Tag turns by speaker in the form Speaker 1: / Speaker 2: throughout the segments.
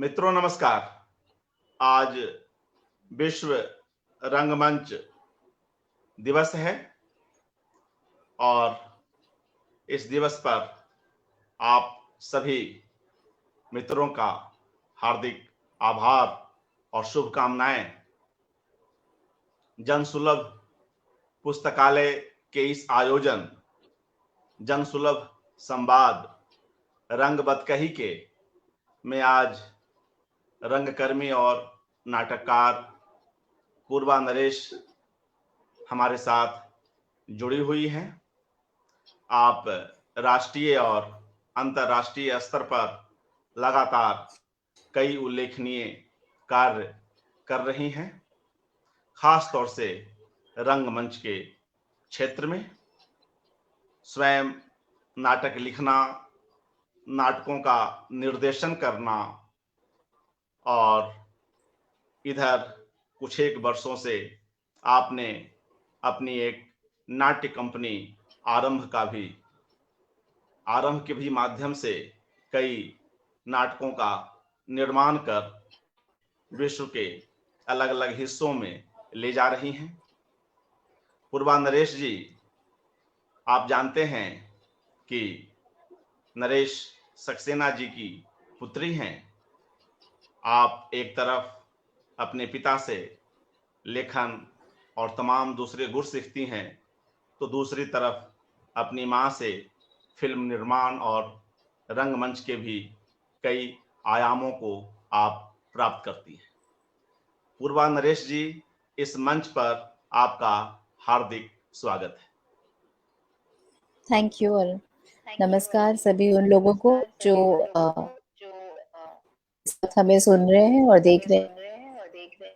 Speaker 1: मित्रों नमस्कार। आज विश्व रंगमंच दिवस है और इस दिवस पर आप सभी मित्रों का हार्दिक आभार और शुभकामनाएं। जनसुलभ पुस्तकालय के इस आयोजन जनसुलभ संवाद रंग बतकही के में आज रंगकर्मी और नाटककार पूर्वा नरेश हमारे साथ जुड़ी हुई हैं। आप राष्ट्रीय और अंतर्राष्ट्रीय स्तर पर लगातार कई उल्लेखनीय कार्य कर रही हैं, खास तौर से रंगमंच के क्षेत्र में। स्वयं नाटक लिखना, नाटकों का निर्देशन करना और इधर कुछ एक वर्षों से आपने अपनी एक नाट्य कंपनी आरंभ के भी माध्यम से कई नाटकों का निर्माण कर विश्व के अलग अलग हिस्सों में ले जा रही हैं। पूर्वा नरेश जी, आप जानते हैं कि नरेश सक्सेना जी की पुत्री हैं। आप एक तरफ अपने पिता से लेखन और तमाम दूसरे गुण सीखती हैं, तो दूसरी तरफ अपनी माँ से फिल्म निर्माण और रंगमंच के भी कई आयामों को आप प्राप्त करती हैं। पूर्वा नरेश जी, इस मंच पर आपका हार्दिक स्वागत है।
Speaker 2: थैंक यू और नमस्कार सभी उन लोगों को जो इस वक्त हमें सुन रहे हैं और देख रहे हैं।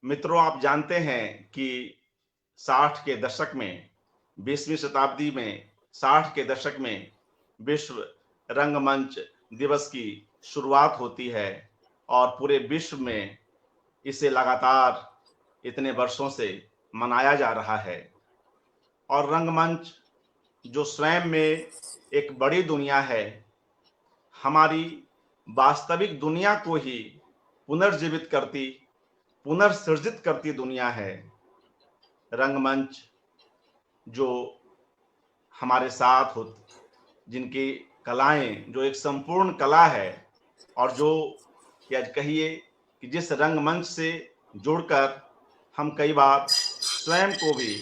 Speaker 1: मित्रों, आप जानते हैं कि 60 के दशक में, 20वीं शताब्दी में 60 के दशक में विश्व रंगमंच दिवस की शुरुआत होती है और पूरे विश्व में इसे लगातार इतने वर्षों से मनाया जा रहा है। और रंगमंच जो स्वयं में एक बड़ी दुनिया है, हमारी वास्तविक दुनिया को ही पुनर्जीवित करती, पुनर्सृजित करती दुनिया है। रंगमंच जो हमारे साथ हो, जिनकी कलाएं जो एक संपूर्ण कला है और जो या कहिए कि जिस रंगमंच से जुड़कर हम कई बार स्वयं को भी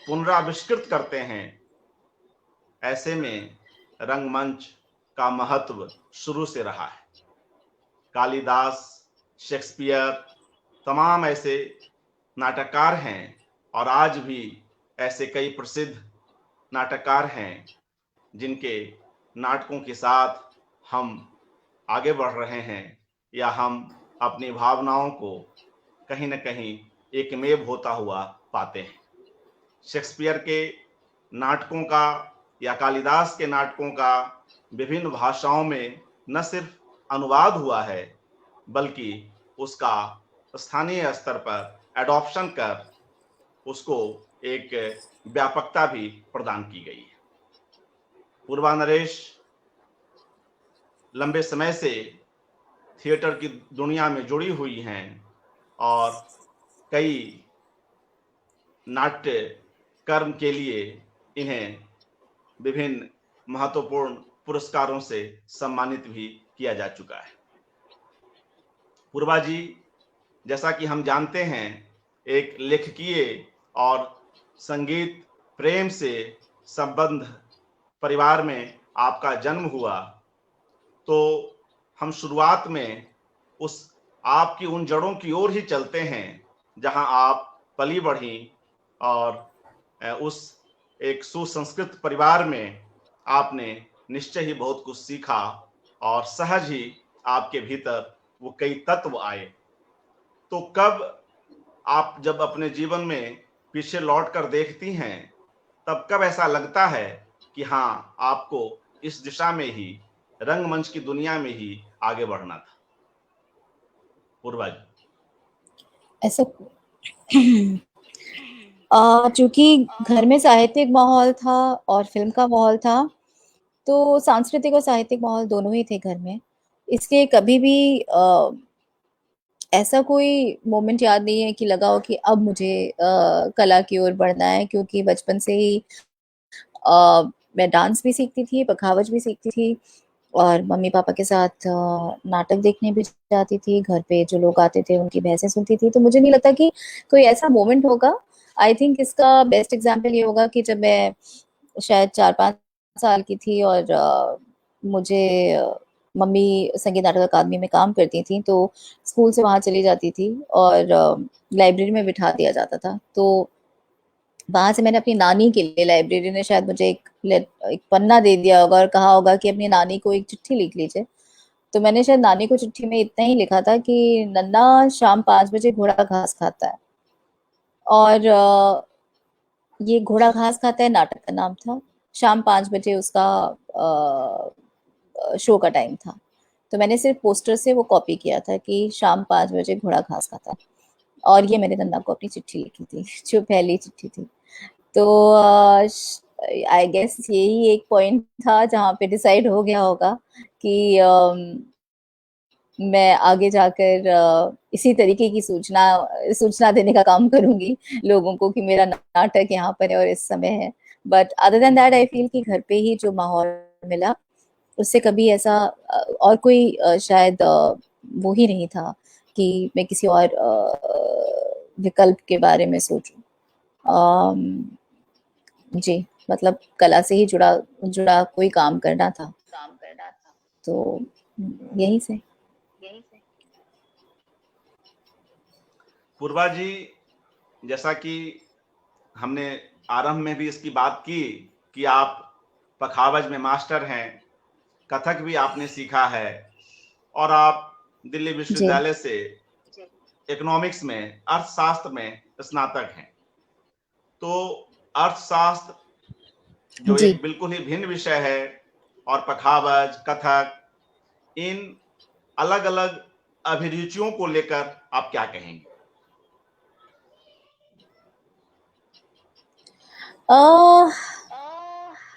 Speaker 1: पुनराविष्कृत करते हैं, ऐसे में रंगमंच का महत्व शुरू से रहा है। कालिदास, शेक्सपियर, तमाम ऐसे नाटककार हैं और आज भी ऐसे कई प्रसिद्ध नाटककार हैं जिनके नाटकों के साथ हम आगे बढ़ रहे हैं या हम अपनी भावनाओं को कहीं न कहीं एकमेव होता हुआ पाते हैं। शेक्सपियर के नाटकों का या कालिदास के नाटकों का विभिन्न भाषाओं में न सिर्फ अनुवाद हुआ है, बल्कि उसका स्थानीय स्तर पर एडॉप्शन कर उसको एक व्यापकता भी प्रदान की गई है। पूर्वा नरेश लंबे समय से थिएटर की दुनिया में जुड़ी हुई हैं और कई नाट्य कर्म के लिए इन्हें विभिन्न महत्वपूर्ण पुरस्कारों से सम्मानित भी किया जा चुका है। पूर्वा जी, जैसा कि हम जानते हैं, एक लेखकीय और संगीत प्रेम से संबद्ध परिवार में आपका जन्म हुआ, तो हम शुरुआत में आपकी उन जड़ों की ओर ही चलते हैं जहां आप पली बढ़ी और उस एक सुसंस्कृत परिवार में आपने निश्चय ही बहुत कुछ सीखा और सहज ही आपके भीतर वो कई तत्व आए। तो कब आप जब अपने जीवन में पीछे लौट कर देखती हैं, तब कब ऐसा लगता है कि हाँ, आपको इस दिशा में ही, रंगमंच की दुनिया में ही आगे बढ़ना था? पूर्वा जी।
Speaker 2: ऐसा चूंकि घर में साहित्यिक माहौल था और फिल्म का माहौल था, तो सांस्कृतिक और साहित्यिक माहौल दोनों ही थे घर में, इसलिए कभी भी ऐसा कोई मोमेंट याद नहीं है कि लगा हो कि अब मुझे कला की ओर बढ़ना है, क्योंकि बचपन से ही मैं डांस भी सीखती थी, पखावज भी सीखती थी, और मम्मी पापा के साथ नाटक देखने भी जाती थी। घर पे जो लोग आते थे उनकी बहसें सुनती थी। तो मुझे नहीं लगता कि कोई ऐसा मोमेंट होगा। आई थिंक इसका बेस्ट एग्जाम्पल ये होगा कि जब मैं शायद 4-5 साल की थी और मुझे मम्मी संगीत नाटक अकादमी में काम करती थी, तो स्कूल से वहां चली जाती थी और लाइब्रेरी में बिठा दिया जाता था। तो वहां से मैंने अपनी नानी के लिए, लाइब्रेरी ने शायद मुझे एक पन्ना दे दिया होगा और कहा होगा कि अपनी नानी को एक चिट्ठी लिख लीजिए। तो मैंने शायद नानी को चिट्ठी में इतना ही लिखा था कि नन्ना शाम 5 बजे घोड़ा घास खाता है। और ये घोड़ा घास खाता है नाटक का नाम था। शाम 5 बजे उसका शो का टाइम था। तो मैंने सिर्फ पोस्टर से वो कॉपी किया था कि शाम 5 बजे घोड़ा घास खाता है। और ये मैंने नन्ना को अपनी चिट्ठी लिखी थी, जो पहली चिट्ठी थी। तो आई गेस यही एक पॉइंट था जहाँ पे डिसाइड हो गया होगा कि मैं आगे जाकर इसी तरीके की सूचना सूचना देने का काम करूंगी लोगों को कि मेरा नाटक यहाँ पर है और इस समय है। But other than that I feel कि घर पे ही जो माहौल मिला, उससे कभी ऐसा और कोई शायद वो ही नहीं था कि मैं किसी और विकल्प के बारे में सोचूं। जी, मतलब कला से ही जुड़ा जुड़ा कोई काम करना था, तो यही से।
Speaker 1: पूर्वा जी, जैसा कि हमने आरंभ में भी इसकी बात की कि आप पखावज में मास्टर हैं, कथक भी आपने सीखा है और आप दिल्ली
Speaker 2: जी
Speaker 1: विश्वविद्यालय से इकोनॉमिक्स में, अर्थशास्त्र में स्नातक हैं। तो अर्थशास्त्र जो
Speaker 2: जी।
Speaker 1: एक बिल्कुल ही भिन्न विषय है, और पखावज, कथक, इन अलग-अलग अभिरुचियों को लेकर आप क्या कहेंगे?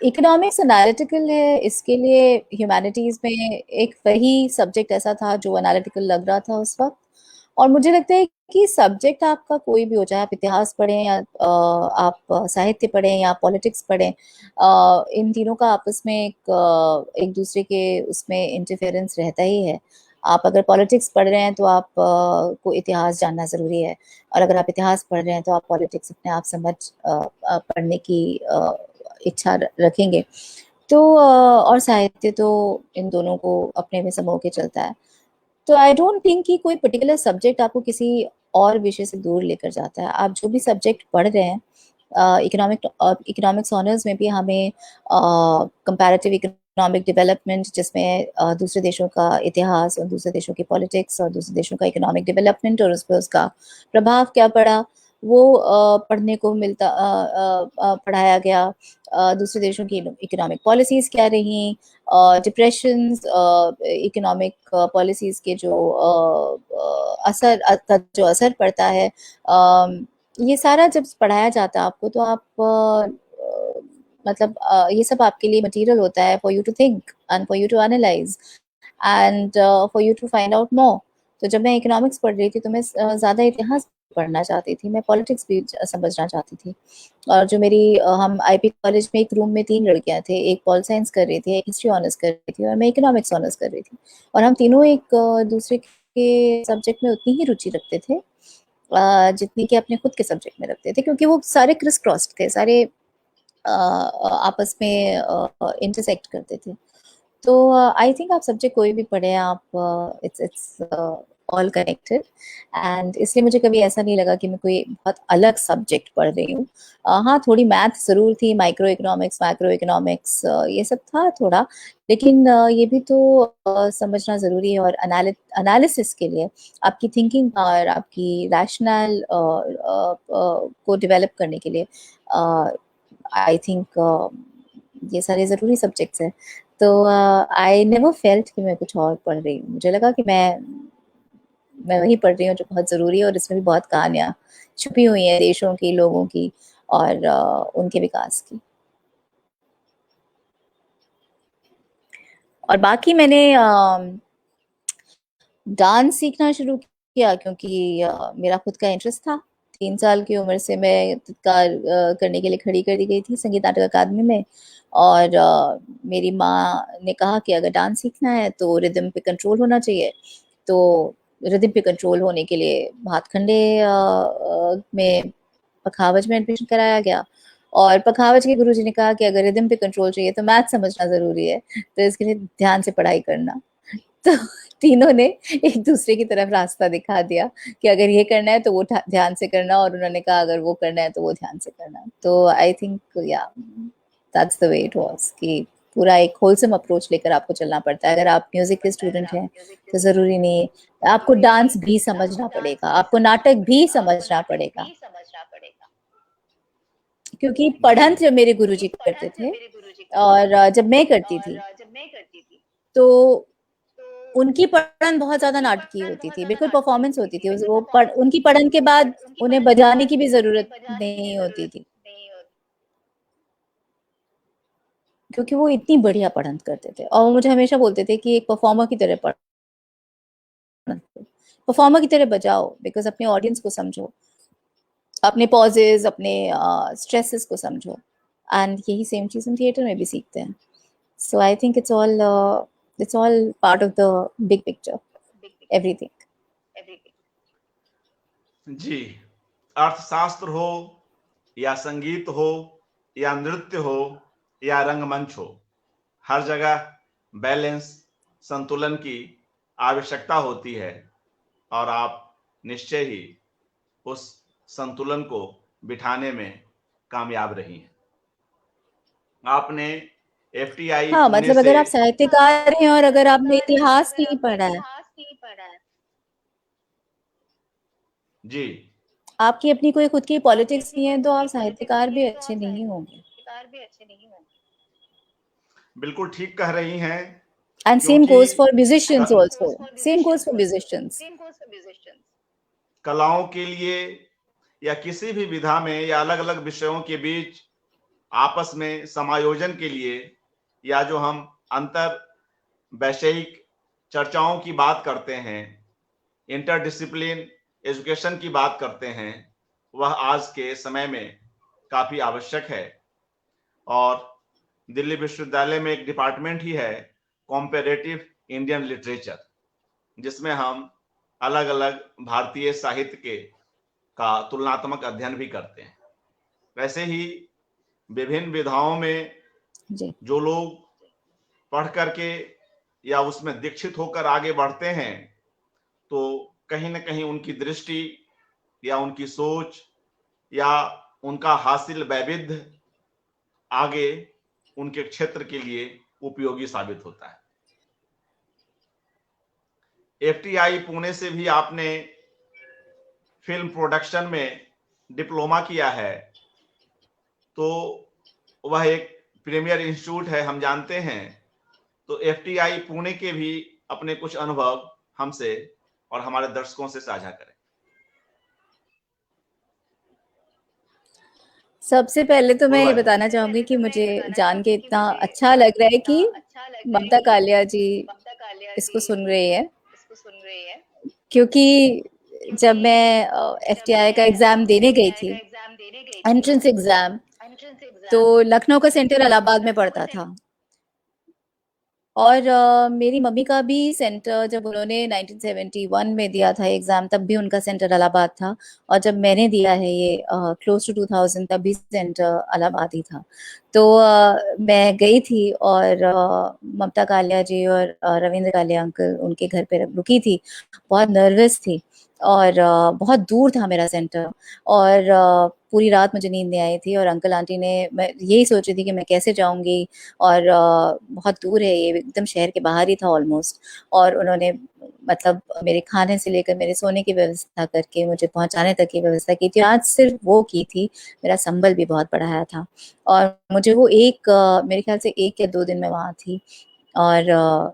Speaker 2: इकोनॉमिक्स एनालिटिकल है, इसके लिए ह्यूमैनिटीज में एक वही सब्जेक्ट ऐसा था जो एनालिटिकल लग रहा था उस वक्त। और मुझे लगता है कि सब्जेक्ट आपका कोई भी हो, चाहे आप इतिहास पढ़ें या आप साहित्य पढ़ें या पॉलिटिक्स पढ़ें, इन तीनों का आपस में एक दूसरे के उसमें इंटरफेरेंस रहता ही है। आप अगर पॉलिटिक्स पढ़ रहे हैं तो आप को इतिहास जानना ज़रूरी है, और अगर आप इतिहास पढ़ रहे हैं तो आप पॉलिटिक्स अपने आप समझ पढ़ने की इच्छा रखेंगे। तो और साहित्य तो इन दोनों को अपने में समो के चलता है। तो आई डोंट थिंक कि कोई पर्टिकुलर सब्जेक्ट आपको किसी और विषय से दूर लेकर जाता है। आप जो भी सब्जेक्ट पढ़ रहे हैं, इकोनॉमिक्स ऑनर्स में भी हमें कंपैरेटिव इकोनॉमिक डेवलपमेंट, जिसमें दूसरे देशों का इतिहास और दूसरे देशों की पॉलिटिक्स और दूसरे देशों का इकोनॉमिक डेवलपमेंट और उस पर उसका प्रभाव क्या पड़ा, वो पढ़ने को मिलता पढ़ाया गया। दूसरे देशों की इकोनॉमिक पॉलिसीज क्या रही, डिप्रेशंस, इकोनॉमिक पॉलिसीज के जो का जो असर पड़ता है, ये सारा जब पढ़ाया जाता है आपको, तो आप मतलब ये सब आपके लिए मटेरियल होता है for you to think and for you to analyse and for you to find out more. तो जब मैं इकोनॉमिक्स पढ़ रही थी तो मैं ज़्यादा इतिहास पढ़ना चाहती थी, मैं पॉलिटिक्स भी समझना चाहती थी। और जो मेरी हम आईपी कॉलेज में एक रूम में 3 लड़कियां थे, एक पॉल साइंस कर रही थी, एक हिस्ट्री ऑनर्स कर रही थी और मैं इकोनॉमिक्स ऑनर्स कर रही थी। और हम तीनों एक दूसरे के सब्जेक्ट में उतनी ही रुचि रखते थे जितनी कि अपने खुद के सब्जेक्ट में रखते थे, क्योंकि वो सारे क्रिस क्रॉस्ड थे, सारे आपस में इंटरसेक्ट करते थे। तो आई थिंक आप सब्जेक्ट कोई भी पढ़े, आप इट्स ऑल कनेक्टेड। एंड इसलिए मुझे कभी ऐसा नहीं लगा कि मैं कोई बहुत अलग सब्जेक्ट पढ़ रही हूँ। हाँ, थोड़ी मैथ ज़रूर थी, माइक्रो इकोनॉमिक्स, मैक्रो इकोनॉमिक्स, ये सब था थोड़ा। लेकिन ये भी तो समझना ज़रूरी है, और एनालिसिस के लिए आपकी थिंकिंग पावर, आपकी रैशनल को डेवलप करने के लिए आई थिंक ये सारे ज़रूरी सब्जेक्ट्स हैं। तो आई नेवर फेल्ट कि मैं कुछ और पढ़ रही हूँ। मुझे लगा कि मैं वही पढ़ रही हूँ जो बहुत ज़रूरी है, और इसमें भी बहुत कहानियाँ छुपी हुई हैं देशों की, लोगों की और उनके विकास की। और बाकी मैंने डांस सीखना शुरू किया क्योंकि मेरा खुद का इंटरेस्ट था। 3 साल की उम्र से मैं तत्कार करने के लिए खड़ी कर दी गई थी संगीत नाटक अकादमी में। और मेरी माँ ने कहा कि अगर डांस सीखना है तो रिदम पे कंट्रोल होना चाहिए। तो रिदम पे कंट्रोल होने के लिए भातखंडे में पखावज में एडमिशन कराया गया। और पखावज के गुरुजी ने कहा कि अगर रिदम पे कंट्रोल चाहिए तो मैथ समझना जरूरी है, तो इसके लिए ध्यान से पढ़ाई करना। तो तीनों ने एक दूसरे की तरफ रास्ता दिखा दिया कि अगर ये करना है तो वो ध्यान से करना, और उन्होंने कहा अगर वो करना है तो वो ध्यान से करना। तो आई थिंक या that's the way it was कि पूरा एक होलसम अप्रोच लेकर आपको चलना पड़ता है। अगर आप म्यूजिक के स्टूडेंट हैं तो जरूरी नहीं है आपको डांस भी समझना पड़ेगा, आपको नाटक भी समझना पड़ेगा। क्योंकि
Speaker 1: जी
Speaker 2: पढ़ंत जब मेरे गुरुजी करते थे और जब मैं करती थी तो उनकी पढ़न बहुत ज्यादा नाटकीय होती थी, बिल्कुल परफॉर्मेंस होती थी। उनकी पढ़न के बाद उन्हें बजाने की भी जरूरत नहीं होती थी, क्योंकि वो इतनी बढ़िया पढ़न करते थे। और वो मुझे हमेशा बोलते थे कि एक परफॉर्मर की तरह पढ़ना, परफॉर्मर की तरह बजाओ, बिकॉज अपने ऑडियंस को समझो, अपने पॉजेज, अपने स्ट्रेसेस को समझो। एंड यही सेम चीज हम थिएटर में भी सीखते हैं। So I think it's all part of the big picture, everything.
Speaker 1: जी, अर्थशास्त्र हो या संगीत हो या नृत्य हो या रंगमंच हो, हर जगह बैलेंस, संतुलन की आवश्यकता होती है, और आप निश्चय ही उस संतुलन को बिठाने में कामयाब रही हैं। आपने एफटीआई
Speaker 2: हाँ,
Speaker 1: पुणे
Speaker 2: मतलब
Speaker 1: से
Speaker 2: अगर आप साहित्यकार हैं और अगर आपने इतिहास नहीं पढ़ा है,
Speaker 1: जी
Speaker 2: आपकी अपनी कोई खुद की पॉलिटिक्स नहीं है, तो आप साहित्यकार भी अच्छे नहीं होंगे।
Speaker 1: बिल्कुल ठीक कह रही हैं,
Speaker 2: एंड सेम
Speaker 1: क्योंकि
Speaker 2: goes for musicians also, same goes for musicians.
Speaker 1: कलाओं के लिए या किसी भी विधा में या अलग अलग विषयों के बीच आपस में समायोजन के लिए, या जो हम अंतर वैषयिक चर्चाओं की बात करते हैं, इंटरडिसिप्लिन एजुकेशन की बात करते हैं, वह आज के समय में काफी आवश्यक है। और दिल्ली विश्वविद्यालय में एक डिपार्टमेंट ही है, कॉम्पेरेटिव इंडियन लिटरेचर, जिसमें हम अलग अलग भारतीय साहित्य के का तुलनात्मक अध्ययन भी करते हैं। वैसे ही विभिन्न विधाओं में
Speaker 2: जी।
Speaker 1: जो लोग पढ़ करके या उसमें दीक्षित होकर आगे बढ़ते हैं, तो कहीं ना कहीं उनकी दृष्टि या उनकी सोच या उनका हासिल वैविध्य आगे उनके क्षेत्र के लिए उपयोगी साबित होता है। एफटीआई पुणे से भी आपने फिल्म प्रोडक्शन में डिप्लोमा किया है, तो वह एक प्रीमियर इंस्टीट्यूट है, हम जानते हैं। तो एफटीआई पुणे के भी अपने कुछ अनुभव हमसे और हमारे दर्शकों से साझा करें।
Speaker 2: सबसे पहले तो मैं ये
Speaker 1: बोलवाइए।
Speaker 2: बताना चाहूंगी कि मुझे जान के इतना अच्छा लग रहा है कि ममता कालिया जी इसको सुन रही है, क्योंकि जब मैं एफटीआई का एग्जाम देने गई थी, एंट्रेंस एग्जाम, तो लखनऊ का सेंटर इलाहाबाद में पड़ता था। और मेरी मम्मी का भी सेंटर, जब उन्होंने 1971 में दिया था एग्जाम, तब भी उनका सेंटर इलाहाबाद था। और जब मैंने दिया है ये क्लोज टू 2000, तब भी सेंटर इलाहाबाद ही था। तो मैं गई थी और ममता कालिया जी और रविंद्र कालिया अंकल उनके घर पे रुकी थी। बहुत नर्वस थी और बहुत दूर था मेरा सेंटर। और पूरी रात मुझे नींद नहीं आई थी, और अंकल आंटी ने, मैं यही सोच रही थी कि मैं कैसे जाऊंगी, और बहुत दूर है, ये एकदम शहर के बाहर ही था ऑलमोस्ट। और उन्होंने मतलब मेरे खाने से लेकर मेरे सोने की व्यवस्था करके मुझे पहुंचाने तक की व्यवस्था की थी। आज सिर्फ वो की थी, मेरा संबल भी बहुत बढ़ाया था। और मुझे वो मेरे ख्याल से 1 या 2 दिन में वहां थी। और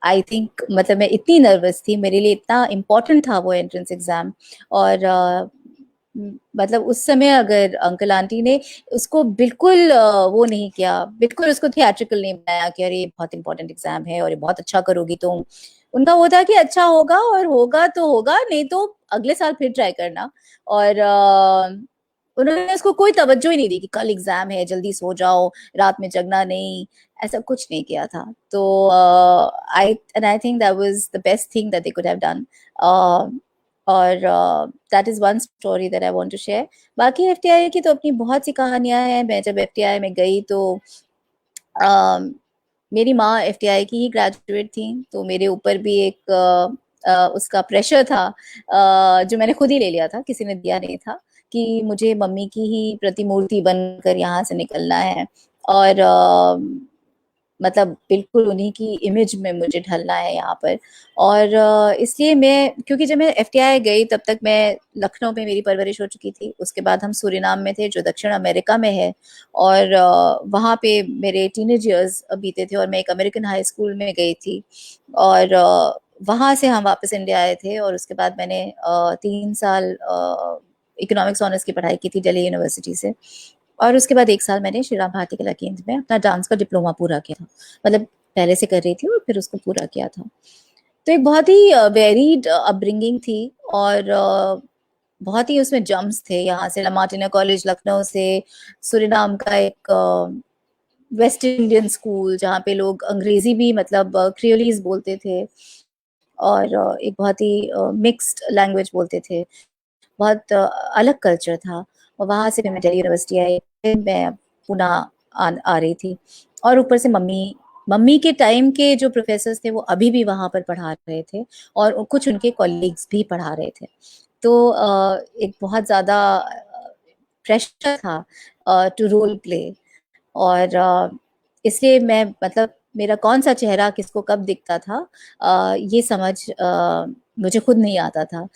Speaker 2: आई थिंक मतलब मैं इतनी नर्वस थी, मेरे लिए इतना इम्पोर्टेंट था वो एंट्रेंस एग्जाम। और मतलब उस समय अगर अंकल आंटी ने उसको बिल्कुल वो नहीं किया, बिल्कुल उसको थिएट्रिकल नहीं बनाया कि अरे ये बहुत इंपॉर्टेंट एग्जाम है और ये बहुत अच्छा करोगी तुम, उनका वो था कि अच्छा होगा और होगा तो होगा, नहीं तो अगले साल फिर ट्राई करना। और उन्होंने उसको कोई तवज्जो ही नहीं दी कि कल एग्जाम है, जल्दी सो जाओ, रात में जगना नहीं, ऐसा कुछ नहीं किया था। तो I think that was the best thing that they could have done. और that is one story that I want to share. बाकी एफटीआई की तो अपनी बहुत सी कहानियां हैं। मैं जब एफटीआई में गई तो मेरी माँ एफटीआई की ही ग्रेजुएट थी, तो मेरे ऊपर भी एक उसका प्रेशर था, जो मैंने खुद ही ले लिया था, किसी ने दिया नहीं था, कि मुझे मम्मी की ही प्रतिमूर्ति बनकर यहाँ से निकलना है। और मतलब बिल्कुल उन्हीं की इमेज में मुझे ढलना है यहाँ पर। और इसलिए मैं, क्योंकि जब मैं एफटीआई गई तब तक मैं लखनऊ में मेरी परवरिश हो चुकी थी, उसके बाद हम सूरीनाम में थे जो दक्षिण अमेरिका में है, और वहाँ पे मेरे टीनेज ईयर्स बीते थे, और मैं एक अमेरिकन हाई स्कूल में गई थी। और वहाँ से हम वापस इंडिया आए थे, और उसके बाद मैंने 3 साल इकोनॉमिक्स ऑनर्स की पढ़ाई की थी दिल्ली यूनिवर्सिटी से। और उसके बाद 1 साल मैंने श्री राम भारती कला केंद्र में अपना डांस का डिप्लोमा पूरा किया था। मतलब पहले से कर रही थी और फिर उसको पूरा किया था। तो एक बहुत ही वेरीड अपब्रिंगिंग थी, और बहुत ही उसमें जम्प्स थे, यहाँ से लमार्टिना कॉलेज लखनऊ से सुरीनाम का एक वेस्ट इंडियन स्कूल जहाँ पे लोग अंग्रेजी भी मतलब क्रियोलीज बोलते थे, और एक बहुत ही मिक्स्ड लैंग्वेज बोलते थे, बहुत अलग कल्चर था। और वहाँ से फिर मैं दिल्ली यूनिवर्सिटी आई, फिर मैं पुणे आ रही थी। और ऊपर से मम्मी मम्मी के टाइम के जो प्रोफेसर्स थे वो अभी भी वहाँ पर पढ़ा रहे थे, और कुछ उनके कॉलीग्स भी पढ़ा रहे थे। तो एक बहुत ज़्यादा प्रेशर था टू रोल प्ले। और इसलिए मैं मतलब मेरा कौन सा चेहरा किसको कब दिखता था, ये समझ मुझे खुद नहीं आता था,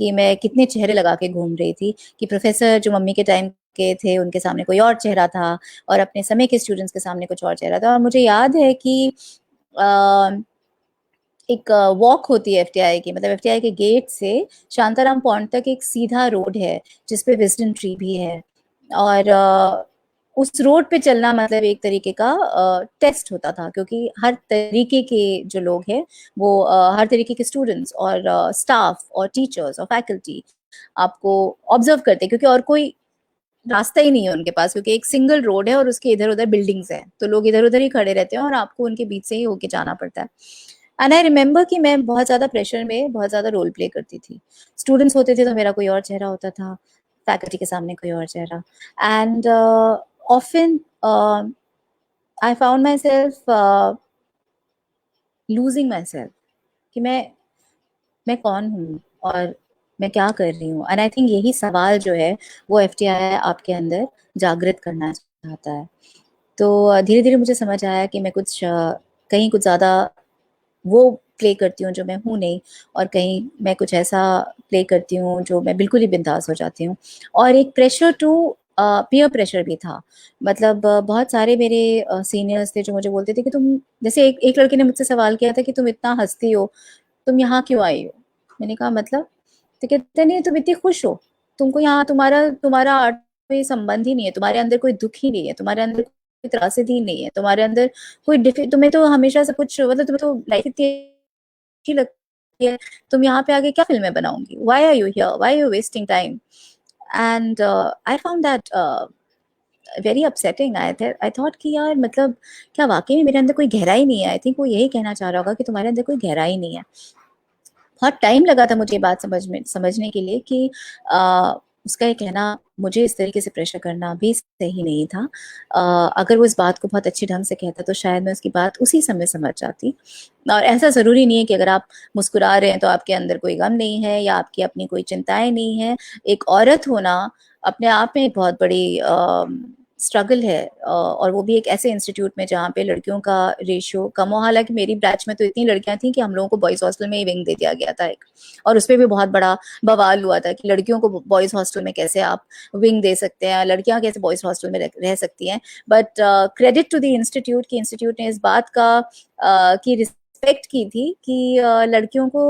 Speaker 2: कि मैं कितने चेहरे लगा के घूम रही थी, कि प्रोफेसर जो मम्मी के टाइम के थे उनके सामने कोई और चेहरा था, और अपने समय के स्टूडेंट्स के सामने कुछ और चेहरा था। और मुझे याद है कि एक वॉक होती है एफटीआई की, मतलब एफटीआई के गेट से शांताराम पॉइंट तक एक सीधा रोड है जिसपे विजडन ट्री भी है। और उस रोड पे चलना मतलब एक तरीके का टेस्ट होता था, क्योंकि हर तरीके के जो लोग हैं वो हर तरीके के स्टूडेंट्स और स्टाफ और टीचर्स और फैकल्टी आपको ऑब्जर्व करते हैं, क्योंकि और कोई रास्ता ही नहीं है उनके पास, क्योंकि एक सिंगल रोड है और उसके इधर उधर बिल्डिंग्स हैं, तो लोग इधर उधर ही खड़े रहते हैं और आपको उनके बीच से ही होके जाना पड़ता है। एंड आई रिमेम्बर कि मैं बहुत ज्यादा प्रेशर में बहुत ज्यादा रोल प्ले करती थी। स्टूडेंट्स होते थे तो मेरा कोई और चेहरा होता था, फैकल्टी के सामने कोई और चेहरा। And often I found my self losing my self, कि मैं कौन हूँ और मैं क्या कर रही हूँ। एंड आई थिंक यही सवाल जो है वो एफटीआई आपके अंदर जागृत करना चाहता है। तो धीरे धीरे मुझे समझ आया कि मैं कुछ कहीं कुछ ज्यादा वो प्ले करती हूँ जो मैं हूँ नहीं, और कहीं मैं कुछ ऐसा प्ले करती हूँ जो मैं बिल्कुल ही बिंदास हो जाती हूँ। और एक प्रेशर टू पीयर प्रेशर भी था। मतलब बहुत सारे मेरे सीनियर्स थे जो मुझे बोलते थे कि तुम, जैसे एक लड़के ने मुझसे सवाल किया था कि तुम इतना हंसती हो, तुम यहाँ क्यों आई हो? मैंने कहा मतलब? तो कहते नहीं, तुम इतनी खुश हो, तुमको यहाँ तुम्हारा तुम्हारा आर्ट कोई संबंध ही नहीं है, तुम्हारे अंदर कोई दुख ही नहीं है, तुम्हारे अंदर कोई त्रासदी नहीं है, तुम्हारे अंदर कोई तुम्हें तो हमेशा सब कुछ, मतलब तुम्हें तो लाइफ इतनी अच्छी लगती है, तुम यहाँ पे आके क्या फिल्में बनाऊंगी? Why are you here, why are you wasting time? And I found that very upsetting. I thought कि यार मतलब क्या वाकई में मेरे अंदर कोई गहराई नहीं है? आई थिंक वो यही कहना चाह रहा होगा कि तुम्हारे अंदर कोई गहराई नहीं है। बहुत टाइम लगा था मुझे ये बात समझने के लिए कि उसका ये कहना, मुझे इस तरीके से प्रेशर करना भी सही नहीं था। अगर वो इस बात को बहुत अच्छे ढंग से कहता तो शायद मैं उसकी बात उसी समय समझ जाती। और ऐसा ज़रूरी नहीं है कि अगर आप मुस्कुरा रहे हैं तो आपके अंदर कोई गम नहीं है या आपकी अपनी कोई चिंताएं नहीं है। एक औरत होना अपने आप में एक बहुत बड़ी स्ट्रगल है, और वो भी एक ऐसे इंस्टीट्यूट में जहाँ पे लड़कियों का रेशियो कम हो। हालांकि मेरी बैच में तो इतनी लड़कियां थी कि हम लोगों को बॉयज हॉस्टल में ही विंग दे दिया गया था एक, और उसपे भी बहुत बड़ा बवाल हुआ था कि लड़कियों को बॉयज हॉस्टल में कैसे आप विंग दे सकते हैं, लड़कियां कैसे बॉयज हॉस्टल में रह सकती हैं। But credit to the institute की इंस्टीट्यूट ने इस बात का की रिस्पेक्ट की थी कि लड़कियों को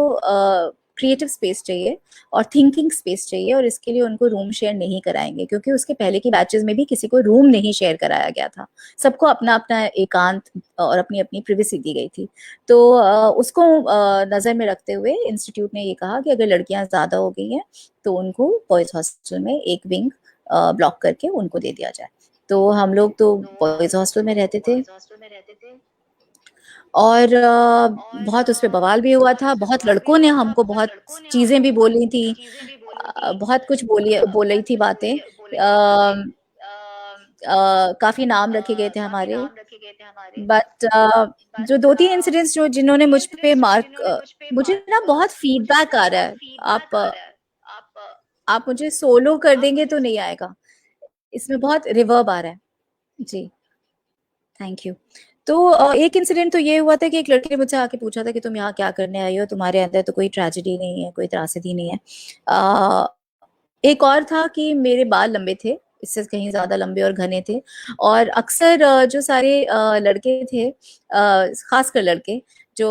Speaker 2: क्रिएटिव स्पेस चाहिए और थिंकिंग स्पेस चाहिए, और इसके लिए उनको रूम शेयर नहीं कराएंगे, क्योंकि उसके पहले की बैचेस में भी किसी को रूम नहीं शेयर कराया गया था, सबको अपना अपना एकांत और अपनी अपनी प्रिवेसी दी गई थी। तो उसको नज़र में रखते हुए इंस्टीट्यूट ने ये कहा कि अगर लड़कियां ज़्यादा हो गई हैं तो उनको बॉयज़ हॉस्टल में एक विंग ब्लॉक करके उनको दे दिया जाए। तो हम लोग तो बॉयज़ हॉस्टल में रहते थे, और बहुत उस पे बवाल भी हुआ था, बहुत लड़कों ने हमको बहुत चीज़ें भी बोली थी, बहुत कुछ बोली थी बातें, काफ़ी नाम रखे गए थे हमारे। बट जो 2-3 इंसिडेंट्स जो जिन्होंने मुझ पे मुझे ना बहुत फीडबैक आ रहा है। आप आप मुझे सोलो कर देंगे तो नहीं आएगा, इसमें बहुत रिवर्ब आ रहा है। जी, थैंक यू। तो एक इंसिडेंट तो ये हुआ था कि एक लड़के ने मुझसे आके पूछा था कि तुम यहाँ क्या करने आई हो, तुम्हारे अंदर तो कोई ट्रेजेडी नहीं है, कोई त्रासदी नहीं है। एक और था कि मेरे बाल लंबे थे, इससे कहीं ज़्यादा लंबे और घने थे, और अक्सर जो सारे लड़के थे, खासकर लड़के जो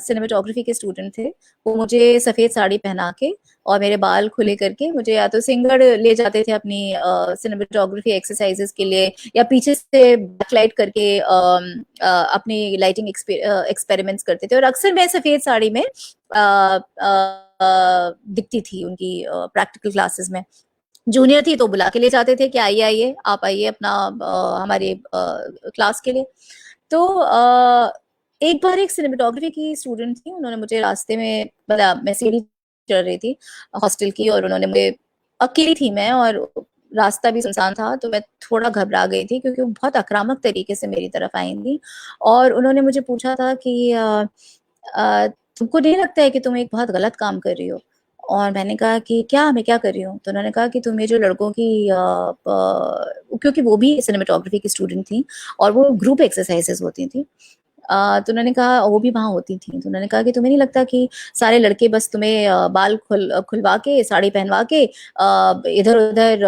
Speaker 2: सिनेमेटोग्राफी के स्टूडेंट थे, वो मुझे सफ़ेद साड़ी पहना के और मेरे बाल खुले करके मुझे या तो सिंगड़ ले जाते थे अपनी सिनेमेटोग्राफी एक्सरसाइजेस के लिए, या पीछे से बैकलाइट करके अपनी लाइटिंग एक्सपेरिमेंट्स करते थे, और अक्सर मैं सफ़ेद साड़ी में दिखती थी उनकी प्रैक्टिकल क्लासेस में। जूनियर थी तो बुला के ले जाते थे कि आइए आइए आप आइए अपना हमारे क्लास के लिए। तो एक बार एक सिनेमेटोग्राफी की स्टूडेंट थी, उन्होंने मुझे रास्ते में, मतलब मैं सीढ़ी चढ़ रही थी हॉस्टल की, और उन्होंने मुझे, अकेली थी मैं और रास्ता भी सुनसान था, तो मैं थोड़ा घबरा गई थी क्योंकि वो बहुत आक्रामक तरीके से मेरी तरफ आई थी, और उन्होंने मुझे पूछा था कि तुमको नहीं लगता है कि तुम एक बहुत गलत काम कर रही हो? और मैंने कहा कि क्या, मैं क्या कर रही हूँ? तो उन्होंने कहा कि तुम ये जो लड़कों की क्योंकि वो भी सिनेमेटोग्राफी की स्टूडेंट थी और वो ग्रुप एक्सरसाइजेस होती थी, तो उन्होंने कहा वो भी वहाँ होती थी, तो उन्होंने कहा कि तुम्हें नहीं लगता कि सारे लड़के बस तुम्हें बाल खुलवा के, साड़ी पहनवा के इधर-उधर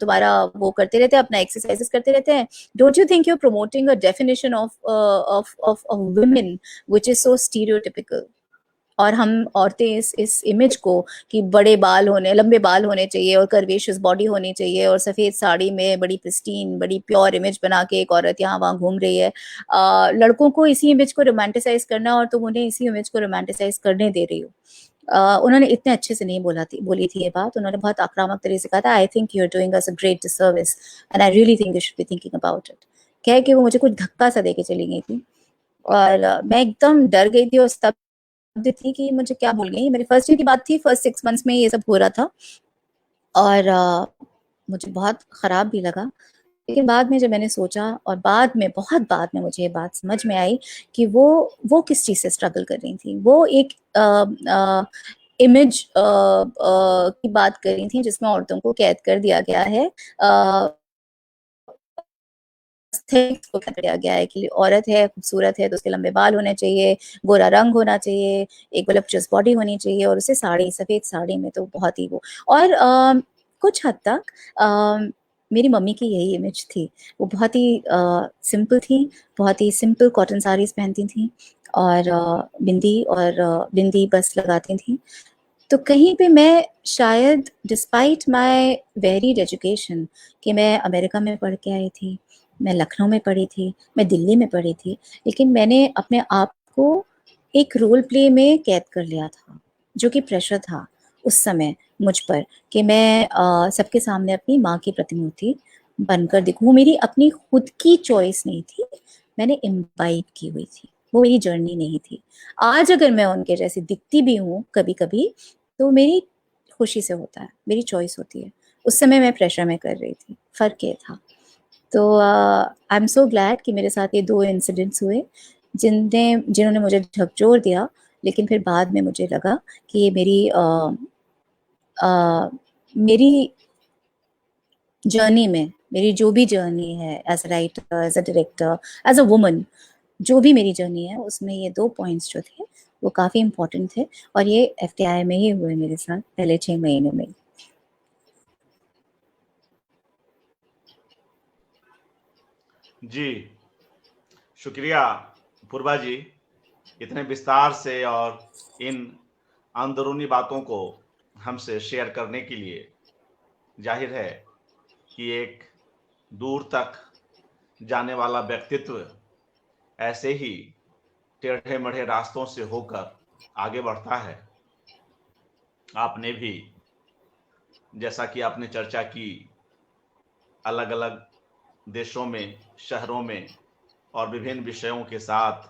Speaker 2: तुम्हारा वो करते रहते हैं, अपना एक्सरसाइजेस करते रहते हैं? Don't you think you are promoting a definition of women which is so stereotypical? और हम औरतें इस इमेज को कि बड़े बाल होने, लंबे बाल होने चाहिए और कर्वेशियस बॉडी होनी चाहिए और सफ़ेद साड़ी में बड़ी प्रिस्टीन, बड़ी प्योर इमेज बना के एक औरत यहाँ वहाँ घूम रही है। लड़कों को इसी इमेज को रोमांटिसाइज़ करना, और तुम उन्हें इसी इमेज को रोमांटिसाइज़ करने दे रही हो। उन्होंने इतने अच्छे से नहीं बोली थी ये बात, उन्होंने बहुत आक्रामक तरीके से कहा था, I think you are doing us a great disservice and I really think you should be thinking about it. कह के वो मुझे कुछ धक्का सा देके चली गई थी, और मैं एकदम डर गई थी और स्तब्ध थी कि मुझे क्या भूल गई। मेरी फर्स्ट ईयर की बात थी, फर्स्ट 6 मंथ्स में ये सब हो रहा था, और मुझे बहुत खराब भी लगा। लेकिन बाद में जब मैंने सोचा, और बाद में, बहुत बाद में मुझे ये बात समझ में आई कि वो किस चीज़ से स्ट्रगल कर रही थी। वो एक इमेज की बात कर रही थी जिसमें औरतों को कैद कर दिया गया है, को कर दिया गया है कि औरत है, खूबसूरत है तो उसके लंबे बाल होने चाहिए, गोरा रंग होना चाहिए, एक वोलuptuous बॉडी होनी चाहिए, और उसे साड़ी, सफ़ेद साड़ी में तो बहुत ही वो। और कुछ हद तक मेरी मम्मी की यही इमेज थी। वो बहुत ही सिंपल थी, बहुत ही सिंपल कॉटन साड़ीज़ पहनती थीं, और बिंदी बस लगाती थीं। तो कहीं पे मैं शायद डिस्पाइट माय वेरिड एजुकेशन, कि मैं अमेरिका में पढ़ के आई थी, मैं लखनऊ में पढ़ी थी, मैं दिल्ली में पढ़ी थी, लेकिन मैंने अपने आप को एक रोल प्ले में कैद कर लिया था, जो कि प्रेशर था उस समय मुझ पर, कि मैं सबके सामने अपनी माँ की प्रतिमूर्ति बनकर दिखूँ। वो मेरी अपनी खुद की चॉइस नहीं थी, मैंने इम्बाइब की हुई थी, वो मेरी जर्नी नहीं थी। आज अगर मैं उनके जैसी दिखती भी हूँ कभी-कभी, तो मेरी खुशी से होता है, मेरी चॉइस होती है। उस समय मैं प्रेशर में कर रही थी, फ़र्क ये था। तो आई एम सो ग्लैड कि मेरे साथ ये 2 इंसिडेंट्स हुए, जिन्होंने मुझे झकझोर दिया, लेकिन फिर बाद में मुझे लगा कि ये मेरी जर्नी में, मेरी जो भी जर्नी है as a writer, as a director, as a woman, जो भी मेरी जर्नी है, उसमें ये 2 पॉइंट्स जो थे, वो काफ़ी इम्पोर्टेंट थे, और ये एफटीआई में ही हुए मेरे साथ पहले 6 महीने में।
Speaker 1: जी, शुक्रिया पूर्वा जी, इतने विस्तार से और इन अंदरूनी बातों को हमसे शेयर करने के लिए। जाहिर है कि एक दूर तक जाने वाला व्यक्तित्व ऐसे ही टेढ़े-मेढ़े रास्तों से होकर आगे बढ़ता है। आपने भी, जैसा कि आपने चर्चा की, अलग-अलग देशों में, शहरों में और विभिन्न विषयों के साथ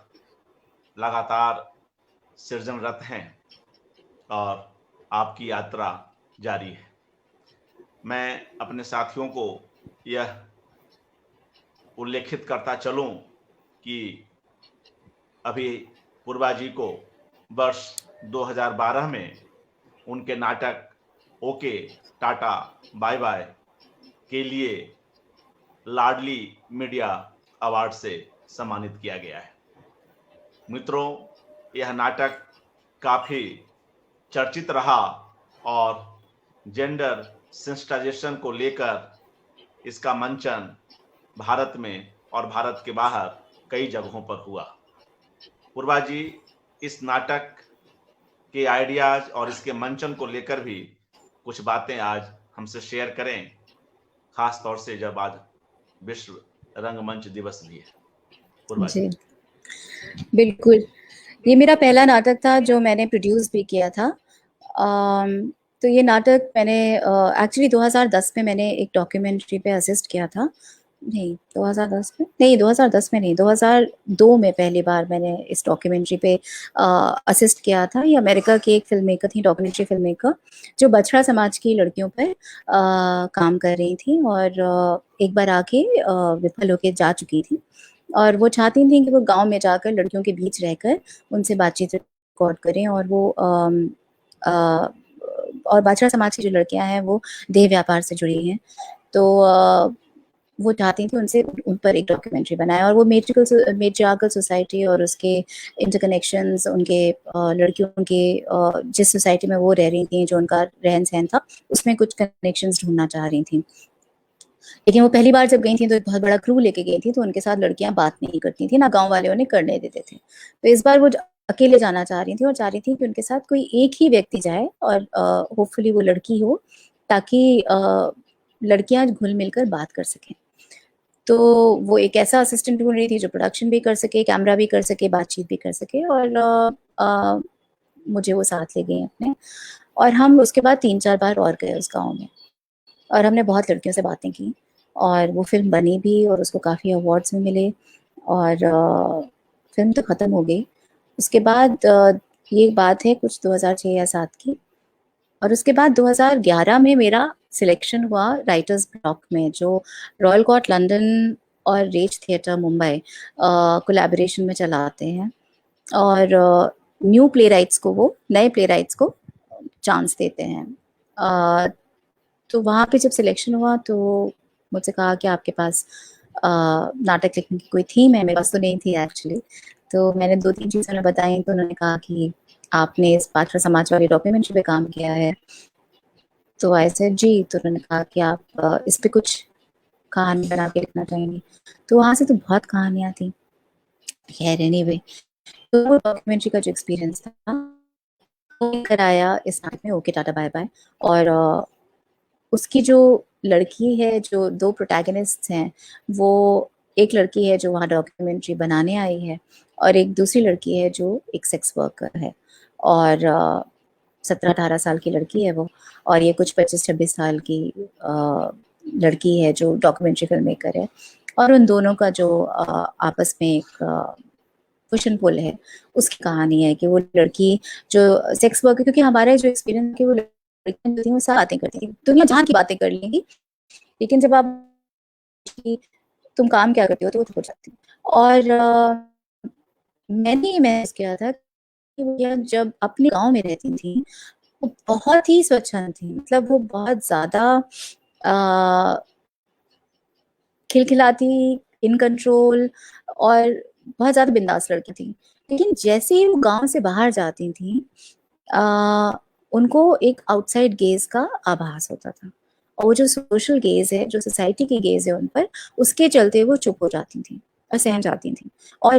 Speaker 1: लगातार सृजनरत हैं और आपकी यात्रा जारी है। मैं अपने साथियों को यह उल्लेखित करता चलूं कि अभी पूर्वा जी को वर्ष 2012 में उनके नाटक ओके टाटा बाय बाय के लिए लाडली मीडिया अवार्ड से सम्मानित किया गया है। मित्रों, यह नाटक काफी चर्चित रहा और जेंडर सेंसिटाइजेशन को लेकर इसका मंचन भारत में और भारत के बाहर कई जगहों पर हुआ। पूर्वा जी इस नाटक के आइडियाज और इसके मंचन को लेकर भी कुछ बातें आज हमसे शेयर करें, खास तौर से जब आज विश्व रंगमंच दिवस भी है। पूर्वा जी।
Speaker 2: बिल्कुल, ये मेरा पहला नाटक था जो मैंने प्रोड्यूस भी किया था। तो ये नाटक मैंने एक्चुअली 2010 में मैंने एक डॉक्यूमेंट्री पे असिस्ट किया था। नहीं 2010 में नहीं, 2010 में नहीं, 2002 में पहली बार मैंने इस डॉक्यूमेंट्री पे असिस्ट किया था। ये अमेरिका की एक फिल्म मेकर थी, डॉक्यूमेंट्री फिल्म मेकर, जो बछड़ा समाज की लड़कियों पे काम कर रही थी और एक बार आके विफल होके जा चुकी थी और वो चाहती थी कि वो गांव में जाकर लड़कियों के बीच रहकर उनसे बातचीत रिकॉर्ड करें और वो और बछड़ा समाज की जो लड़कियां हैं वो देह व्यापार से जुड़ी हैं, तो वो चाहती थी उनसे उन पर एक डॉक्यूमेंट्री बनाए और वो मेट्रियार्कल सोसाइटी और उसके इंटरकनेक्शंस, उनके लड़कियों के जिस सोसाइटी में वो रह रही थी, जो उनका रहन सहन था, उसमें कुछ कनेक्शंस ढूंढना चाह रही थी। लेकिन वो पहली बार जब गई थी तो एक बहुत बड़ा क्रू लेके गई थी, तो उनके साथ लड़कियां बात नहीं करती थी, ना गांव वाले उन्हें करने देते थे। तो इस बार वो अकेले जाना चाह रही थी और चाह रही थी कि उनके साथ कोई एक ही व्यक्ति जाए और होपफुली वो लड़की हो, ताकि लड़कियां घुल मिलकर बात कर सकें। तो वो एक ऐसा असिस्टेंट ढूंढ रही थी जो प्रोडक्शन भी कर सके, कैमरा भी कर सके, बातचीत भी कर सके, और मुझे वो साथ ले गई अपने, और हम उसके बाद 3-4 बार और गए उस गाँव में और हमने बहुत लड़कियों से बातें की और वो फिल्म बनी भी और उसको काफ़ी अवार्ड्स भी मिले और फिल्म तो ख़त्म हो गई। उसके बाद ये बात है कुछ 2006 या 7 की, और उसके बाद 2011 में मेरा सिलेक्शन हुआ राइटर्स ब्लॉक में, जो रॉयल कोर्ट लंदन और रेज थिएटर मुंबई कोलैबोरेशन में चलाते हैं और न्यू प्ले राइट्स को, वो नए प्ले राइट्स को चांस देते हैं। तो वहाँ पे जब सिलेक्शन हुआ तो मुझसे कहा कि आपके पास नाटक लिखने की कोई थीम है। मेरे पास तो नहीं थी एक्चुअली, तो मैंने 2-3 चीज़ें उन्हें बताई, तो उन्होंने कहा कि आपने इस पात्र समाज वाली डॉक्यूमेंट्री पे काम किया है, तो आई सेड जी। तो उन्होंने कहा कि आप इस पे कुछ कहानी बना के लिखना चाहेंगी, तो वहाँ से तो बहुत कहानियाँ थी। खैर एनीवे, तो वो डॉक्यूमेंट्री का जो एक्सपीरियंस था वो लेकर आया इस नाटक में ओके टाटा बाय बाय, और उसकी जो लड़की है, जो 2 प्रोटैगनिस्ट्स हैं, वो एक लड़की है जो वहाँ डॉक्यूमेंट्री बनाने आई है और एक दूसरी लड़की है जो एक सेक्स वर्कर है, और 17-18 साल की लड़की है वो, और ये कुछ 25-26 साल की लड़की है जो डॉक्यूमेंट्री फिल्म मेकर है। और उन दोनों का जो आपस में एक पुश एंड पुल है, उसकी कहानी है कि वो लड़की जो सेक्स वर्कर, क्योंकि हमारा जो एक्सपीरियंस कि वो लड़कियां जो थी वो सब बातें करती थी, दुनिया जहां की बातें कर लेंगी, लेकिन जब आप कि तुम काम क्या करती हो तो वो हो जाती। और मैंने ये महसूस किया था कि वो जब अपने गांव में रहती थी वो बहुत ही स्वच्छंद थी, मतलब वो बहुत ज्यादा खिलखिलाती, इन कंट्रोल और बहुत ज़्यादा बिंदास लड़की थी। लेकिन जैसे ही वो गाँव से बाहर जाती थी उनको एक आउटसाइड गेज़ का आभास होता था, और वो जो सोशल गेज़ है, जो सोसाइटी की गेज़ है उन पर, उसके चलते वो चुप हो जाती थी और सहम जाती थी। और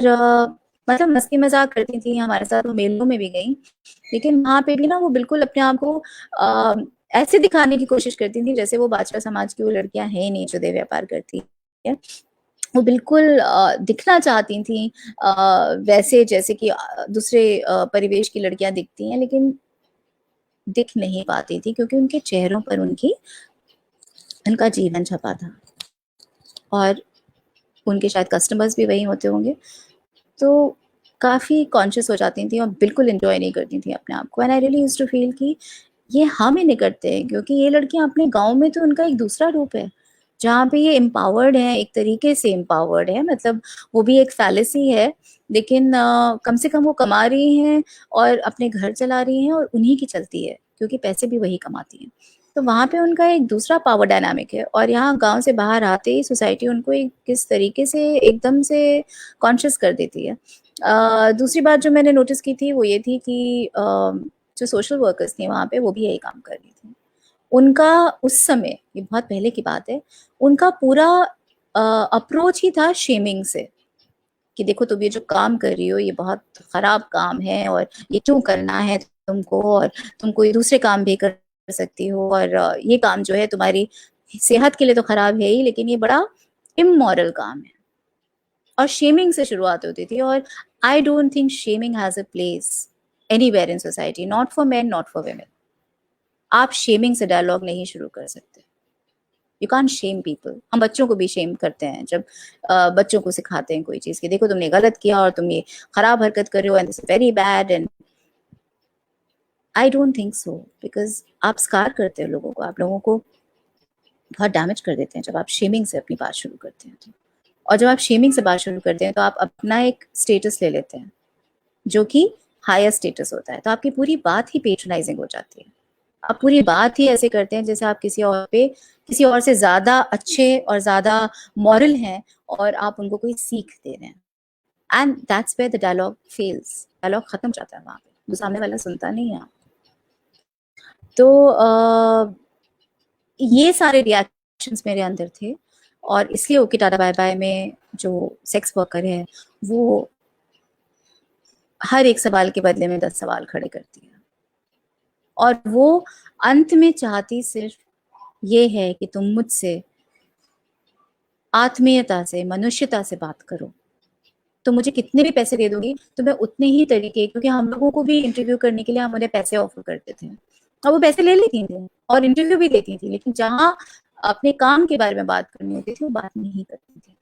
Speaker 2: मतलब मस्ती मजाक करती थी हमारे साथ, वो मेलों में भी गई, लेकिन वहां पे भी ना वो बिल्कुल अपने आप को ऐसे दिखाने की कोशिश करती थी जैसे वो बादशाह समाज की वो लड़कियां हैं ही नहीं जो दे व्यापार करती है। वो बिल्कुल दिखना चाहती थी वैसे जैसे कि दूसरे परिवेश की लड़कियां दिखती हैं, लेकिन दिख नहीं पाती थी क्योंकि उनके चेहरों पर उनका जीवन छपा था, और उनके शायद कस्टमर्स भी वही होते होंगे। तो काफ़ी कॉन्शियस हो जाती थी और बिल्कुल एंजॉय नहीं करती थी अपने आप को। And I really used to feel कि ये हम ही नहीं करते हैं, क्योंकि ये लड़कियां अपने गांव में तो उनका एक दूसरा रूप है जहाँ पे ये एम्पावर्ड है, एक तरीके से एम्पावर्ड है, मतलब वो भी एक फैलेसी है, लेकिन कम से कम वो कमा रही हैं और अपने घर चला रही हैं और उन्हीं की चलती है क्योंकि पैसे भी वही कमाती हैं। तो वहाँ पे उनका एक दूसरा पावर डायनामिक है, और यहाँ गांव से बाहर आते ही सोसाइटी उनको एक किस तरीके से एकदम से कॉन्शियस कर देती है। दूसरी बात जो मैंने नोटिस की थी वो ये थी कि जो सोशल वर्कर्स थी वहाँ पे वो भी यही काम कर रही थी। उनका उस समय, ये बहुत पहले की बात है, उनका पूरा अप्रोच ही था शेमिंग से कि देखो तुम ये जो काम कर रही हो ये बहुत खराब काम है और ये क्यों करना है तुमको, और तुम कोई दूसरे काम भी कर सकती हो, और ये काम जो है तुम्हारी सेहत के लिए तो खराब है ही, लेकिन ये बड़ा इमोरल काम है। और शेमिंग से शुरुआत होती थी, और I don't think shaming has a place anywhere in society, not for men not for women. आप शेमिंग से डायलॉग नहीं शुरू कर सकते। You can't shame people. हम बच्चों को भी शेम करते हैं जब बच्चों को सिखाते हैं कोई चीज की, देखो तुमने गलत किया और तुम ये खराब हरकत कर रहे हो and this is very bad, and I don't think so, because आप स्कार करते हो लोगों को, आप लोगों को बहुत डैमेज कर देते हैं जब आप शेमिंग से अपनी बात शुरू करते हैं तो। और जब आप शेमिंग से बात शुरू करते हैं तो आप अपना एक स्टेटस ले लेते हैं जो कि हायर स्टेटस होता है, तो आपकी पूरी बात ही पेट्रोनाइजिंग हो जाती है। आप पूरी बात ही ऐसे करते हैं जैसे आप किसी और से ज्यादा अच्छे और ज्यादा मॉरल हैं और आप उनको कोई सीख दे रहे हैं। And that's where the dialogue fails, dialogue खत्म हो जाता है वहां पे, वो सामने वाला सुनता नहीं है। तो ये सारे रिएक्शंस मेरे अंदर थे, और इसलिए ओके टाटा बाय बाय में जो सेक्स वर्कर है वो हर एक सवाल के बदले में 10 सवाल खड़े करती है, और वो अंत में चाहती सिर्फ ये है कि तुम मुझसे आत्मीयता से, मनुष्यता से बात करो। तो मुझे कितने भी पैसे दे दोगी तो मैं उतने ही तरीके, क्योंकि हम लोगों को भी इंटरव्यू करने के लिए हम उन्हें पैसे ऑफर करते थे और वो पैसे ले लेती थी और इंटरव्यू भी देती थी, लेकिन जहाँ अपने काम के बारे में बात करनी होती थी वो बात नहीं करती थी,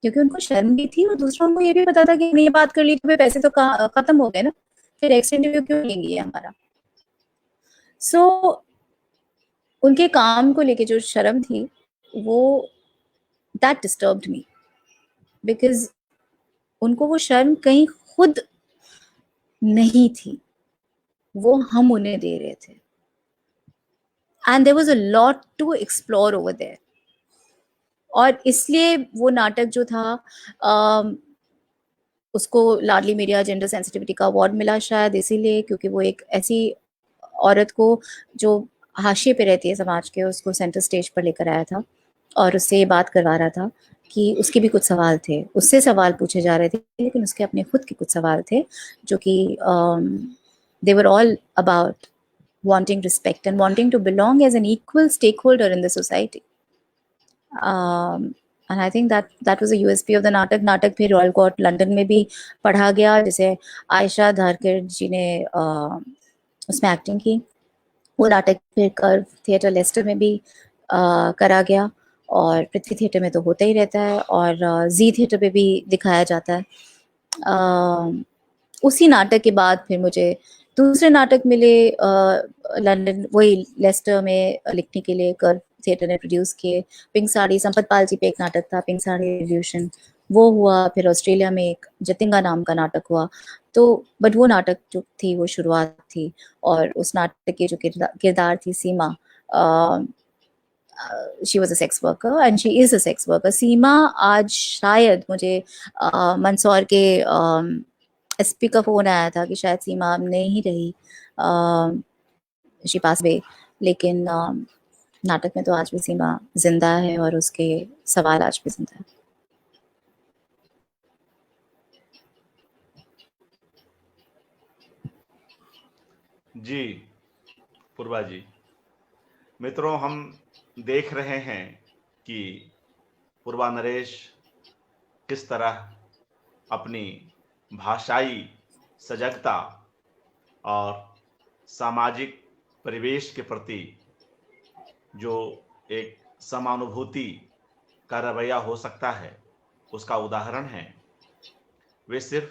Speaker 2: क्योंकि उनको शर्म भी थी और दूसरों को ये भी पता था कि हमने ये बात कर ली तो पैसे तो खत्म हो गए ना, फिर एक्स्ट्रा इंटरव्यू क्यों लेंगे हमारा। सो उनके काम को लेके जो शर्म थी वो दैट डिस्टर्ब्ड मी, बिकॉज उनको वो शर्म कहीं खुद नहीं थी, वो हम उन्हें दे रहे थे। And there was a lot to explore over there, और इसलिए वो नाटक जो था उसको लाडली मीडिया जेंडर सेंसिटिविटी का अवार्ड मिला, शायद इसीलिए क्योंकि वो एक ऐसी औरत को जो हाशिए पे रहती है समाज के, उसको सेंटर स्टेज पर लेकर आया था और उससे ये बात करवा रहा था कि उसके भी कुछ सवाल थे, उससे सवाल पूछे जा रहे थे, लेकिन उसके अपने खुद के कुछ सवाल थे जो कि they were all about wanting respect and wanting to belong as an equal stakeholder in the society. And I think that was a USP of the नाटक। नाटक फिर रॉयल कोर्ट लंदन में भी पढ़ा गया, जैसे आयशा धारकर जी ने उसमें एक्टिंग की। वो नाटक फिर कर्व थिएटर लेस्टर में भी करा गया, और पृथ्वी थिएटर में तो होता ही रहता है, और जी थिएटर पे भी दिखाया जाता है। उसी नाटक के बाद फिर मुझे दूसरे नाटक मिले लंदन, वही लेस्टर में लिखने के लिए। कर्व थिएटर ने प्रोड्यूस किए पिंक साड़ी, संपत पाल जी पे एक नाटक था पिंक साड़ी रिवॉल्यूशन, वो हुआ। फिर ऑस्ट्रेलिया में एक जतिंगा नाम का नाटक हुआ। तो बट वो नाटक जो थी वो शुरुआत थी, और उस नाटक की जो किरदार थी Seema, she was a sex worker and she is a sex worker. Seema आज शायद मुझे मंदसौर के एसपी का फ़ोन आया था कि शायद सीमा अब नहीं रही, शी पास वे, लेकिन नाटक में तो आज भी सीमा जिंदा है और उसके सवाल आज भी जिंदा है।
Speaker 1: जी पूर्वा जी, मित्रों हम देख रहे हैं कि पूर्वा नरेश किस तरह अपनी भाषाई सजगता और सामाजिक परिवेश के प्रति जो एक समानुभूति का रवैया हो सकता है उसका उदाहरण है। वे सिर्फ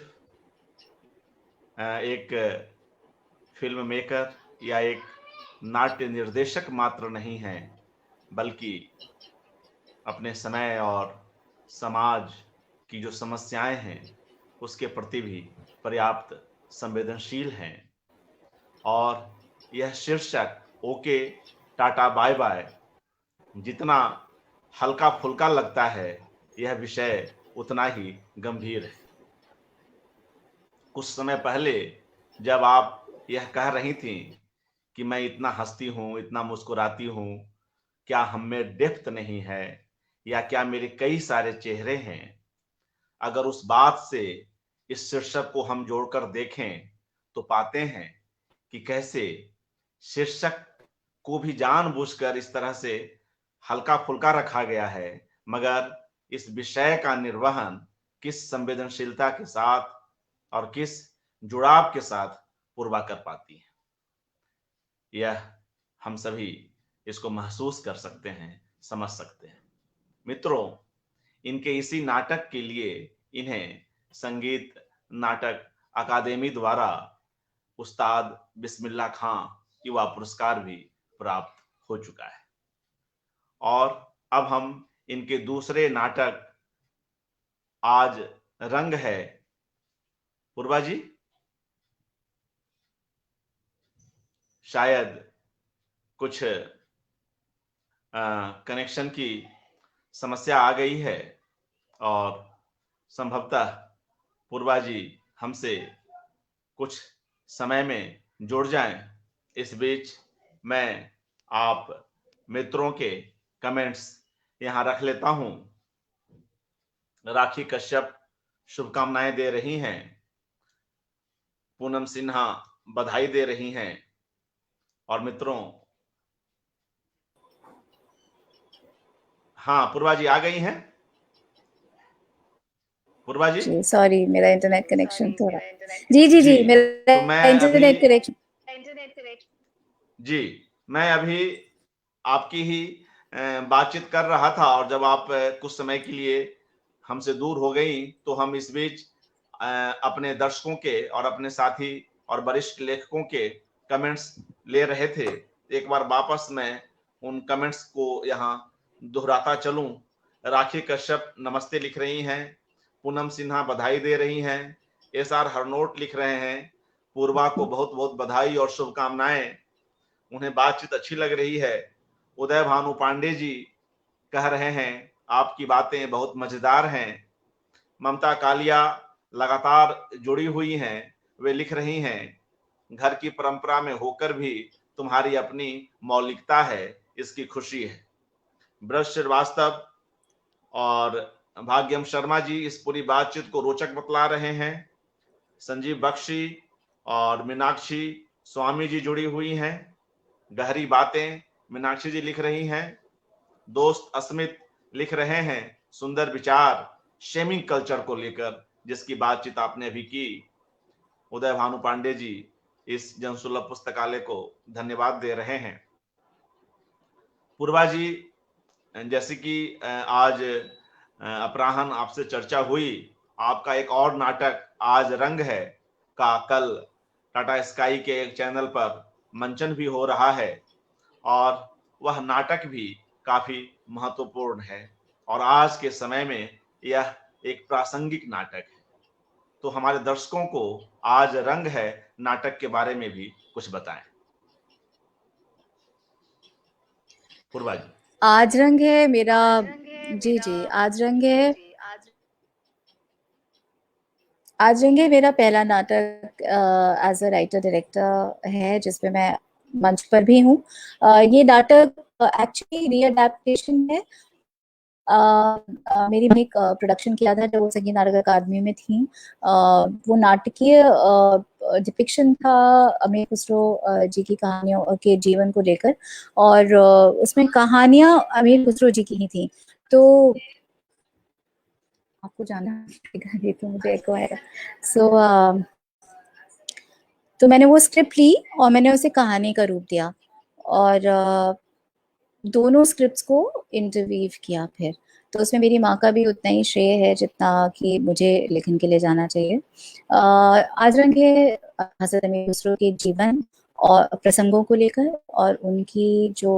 Speaker 1: एक फिल्म मेकर या एक नाट्य निर्देशक मात्र नहीं हैं, बल्कि अपने समय और समाज की जो समस्याएं हैं उसके प्रति भी पर्याप्त संवेदनशील हैं। और यह शीर्षक ओके टाटा बाय बाय जितना हल्का फुल्का लगता है, यह विषय उतना ही गंभीर है। कुछ समय पहले जब आप यह कह रही थी कि मैं इतना हंसती हूं, इतना मुस्कुराती हूं, क्या हम में डेप्थ नहीं है या क्या मेरे कई सारे चेहरे हैं, अगर उस बात से इस शीर्षक को हम जोड़कर देखें तो पाते हैं कि कैसे शीर्षक को भी जानबूझकर इस तरह से हल्का फुल्का रखा गया है, मगर इस विषय का निर्वहन किस संवेदनशीलता के साथ और किस जुड़ाव के साथ पूर्वा कर पाती है, यह हम सभी इसको महसूस कर सकते हैं, समझ सकते हैं। मित्रों, इनके इसी नाटक के लिए इन्हें संगीत नाटक अकादमी द्वारा उस्ताद बिस्मिल्लाह खां युवा पुरस्कार भी प्राप्त हो चुका है। और अब हम इनके दूसरे नाटक आज रंग है, पूर्वा जी शायद कुछ कनेक्शन की समस्या आ गई है और संभवतः पूर्वा जी हमसे कुछ समय में जुड़ जाएं। इस बीच मैं आप मित्रों के कमेंट्स यहां रख लेता हूं। राखी कश्यप शुभकामनाएं दे रही हैं, पूनम सिन्हा बधाई दे रही हैं। और मित्रों, हाँ पूर्वा जी आ गई हैं। पूर्वा जी
Speaker 2: सॉरी मेरा इंटरनेट कनेक्शन थोड़ा जी मेरा
Speaker 1: तो मैं
Speaker 2: इंटरनेट कनेक्शन
Speaker 1: जी मैं अभी आपकी ही बातचीत कर रहा था और जब आप कुछ समय के लिए हमसे दूर हो गई तो हम इस बीच अपने दर्शकों के और अपने साथी और वरिष्ठ लेखकों के कमेंट्स ले रहे थे। एक बार वापस मैं उन कमेंट्स को यहाँ दोहराता चलूं। राखी कश्यप नमस्ते लिख रही हैं, पूनम सिन्हा बधाई दे रही हैं, SR हरनोट लिख रहे हैं पूर्वा को बहुत बहुत बधाई और शुभकामनाएं, उन्हें बातचीत अच्छी लग रही है। उदय भानु पांडे जी कह रहे हैं आपकी बातें बहुत मजेदार हैं। ममता कालिया लगातार जुड़ी हुई हैं, वे लिख रही हैं घर की परंपरा में होकर भी तुम्हारी अपनी मौलिकता है, इसकी खुशी है। ब्रज श्रीवास्तव और भाग्यम शर्मा जी इस पूरी बातचीत को रोचक बतला रहे हैं। संजीव बख्शी और मीनाक्षी स्वामी जी जुड़ी हुई हैं, गहरी बातें मीनाक्षी जी लिख रही हैं। दोस्त अस्मित लिख रहे हैं सुंदर विचार शेमिंग कल्चर को लेकर, जिसकी बातचीत आपने अभी की। उदय भानु पांडे जी इस जनसुलभ पुस्तकालय को धन्यवाद दे रहे हैं। पूर्वा जी, जैसे कि आज अपराहन आपसे चर्चा हुई, आपका एक और नाटक आज रंग है का कल टाटा स्काई के एक चैनल पर मंचन भी हो रहा है और वह नाटक भी काफी महत्वपूर्ण है और आज के समय में यह एक प्रासंगिक नाटक है। तो हमारे दर्शकों को आज रंग है नाटक के बारे में भी कुछ बताएं। पूर्वा जी।
Speaker 2: आज रंग है मेरा जी आज रंग है मेरा पहला नाटक एज अ राइटर डायरेक्टर है जिसपे मैं मंच पर भी हूँ। ये नाटक एक्चुअली रीअडैप्टेशन है। मेरी एक प्रोडक्शन किया था जब वो संगीत नाटक अकादमी में थी। वो नाटकीय डिपिक्शन था अमीर खुसरो जी की कहानियों के जीवन को लेकर, और उसमें कहानियां अमीर खुसरो जी की ही थी। तो आपको जानना पड़ेगा, ये तो मुझे एको आएगा। सो तो मैंने वो स्क्रिप्ट ली और मैंने उसे कहानी का रूप दिया, और दोनों स्क्रिप्ट्स को इंटरवीव किया फिर। तो उसमें मेरी माँ का भी उतना ही श्रेय है जितना कि मुझे लेखन के लिए जाना चाहिए। आज रंग है हज़रत अमीर खुसरो के जीवन और प्रसंगों को लेकर, और उनकी जो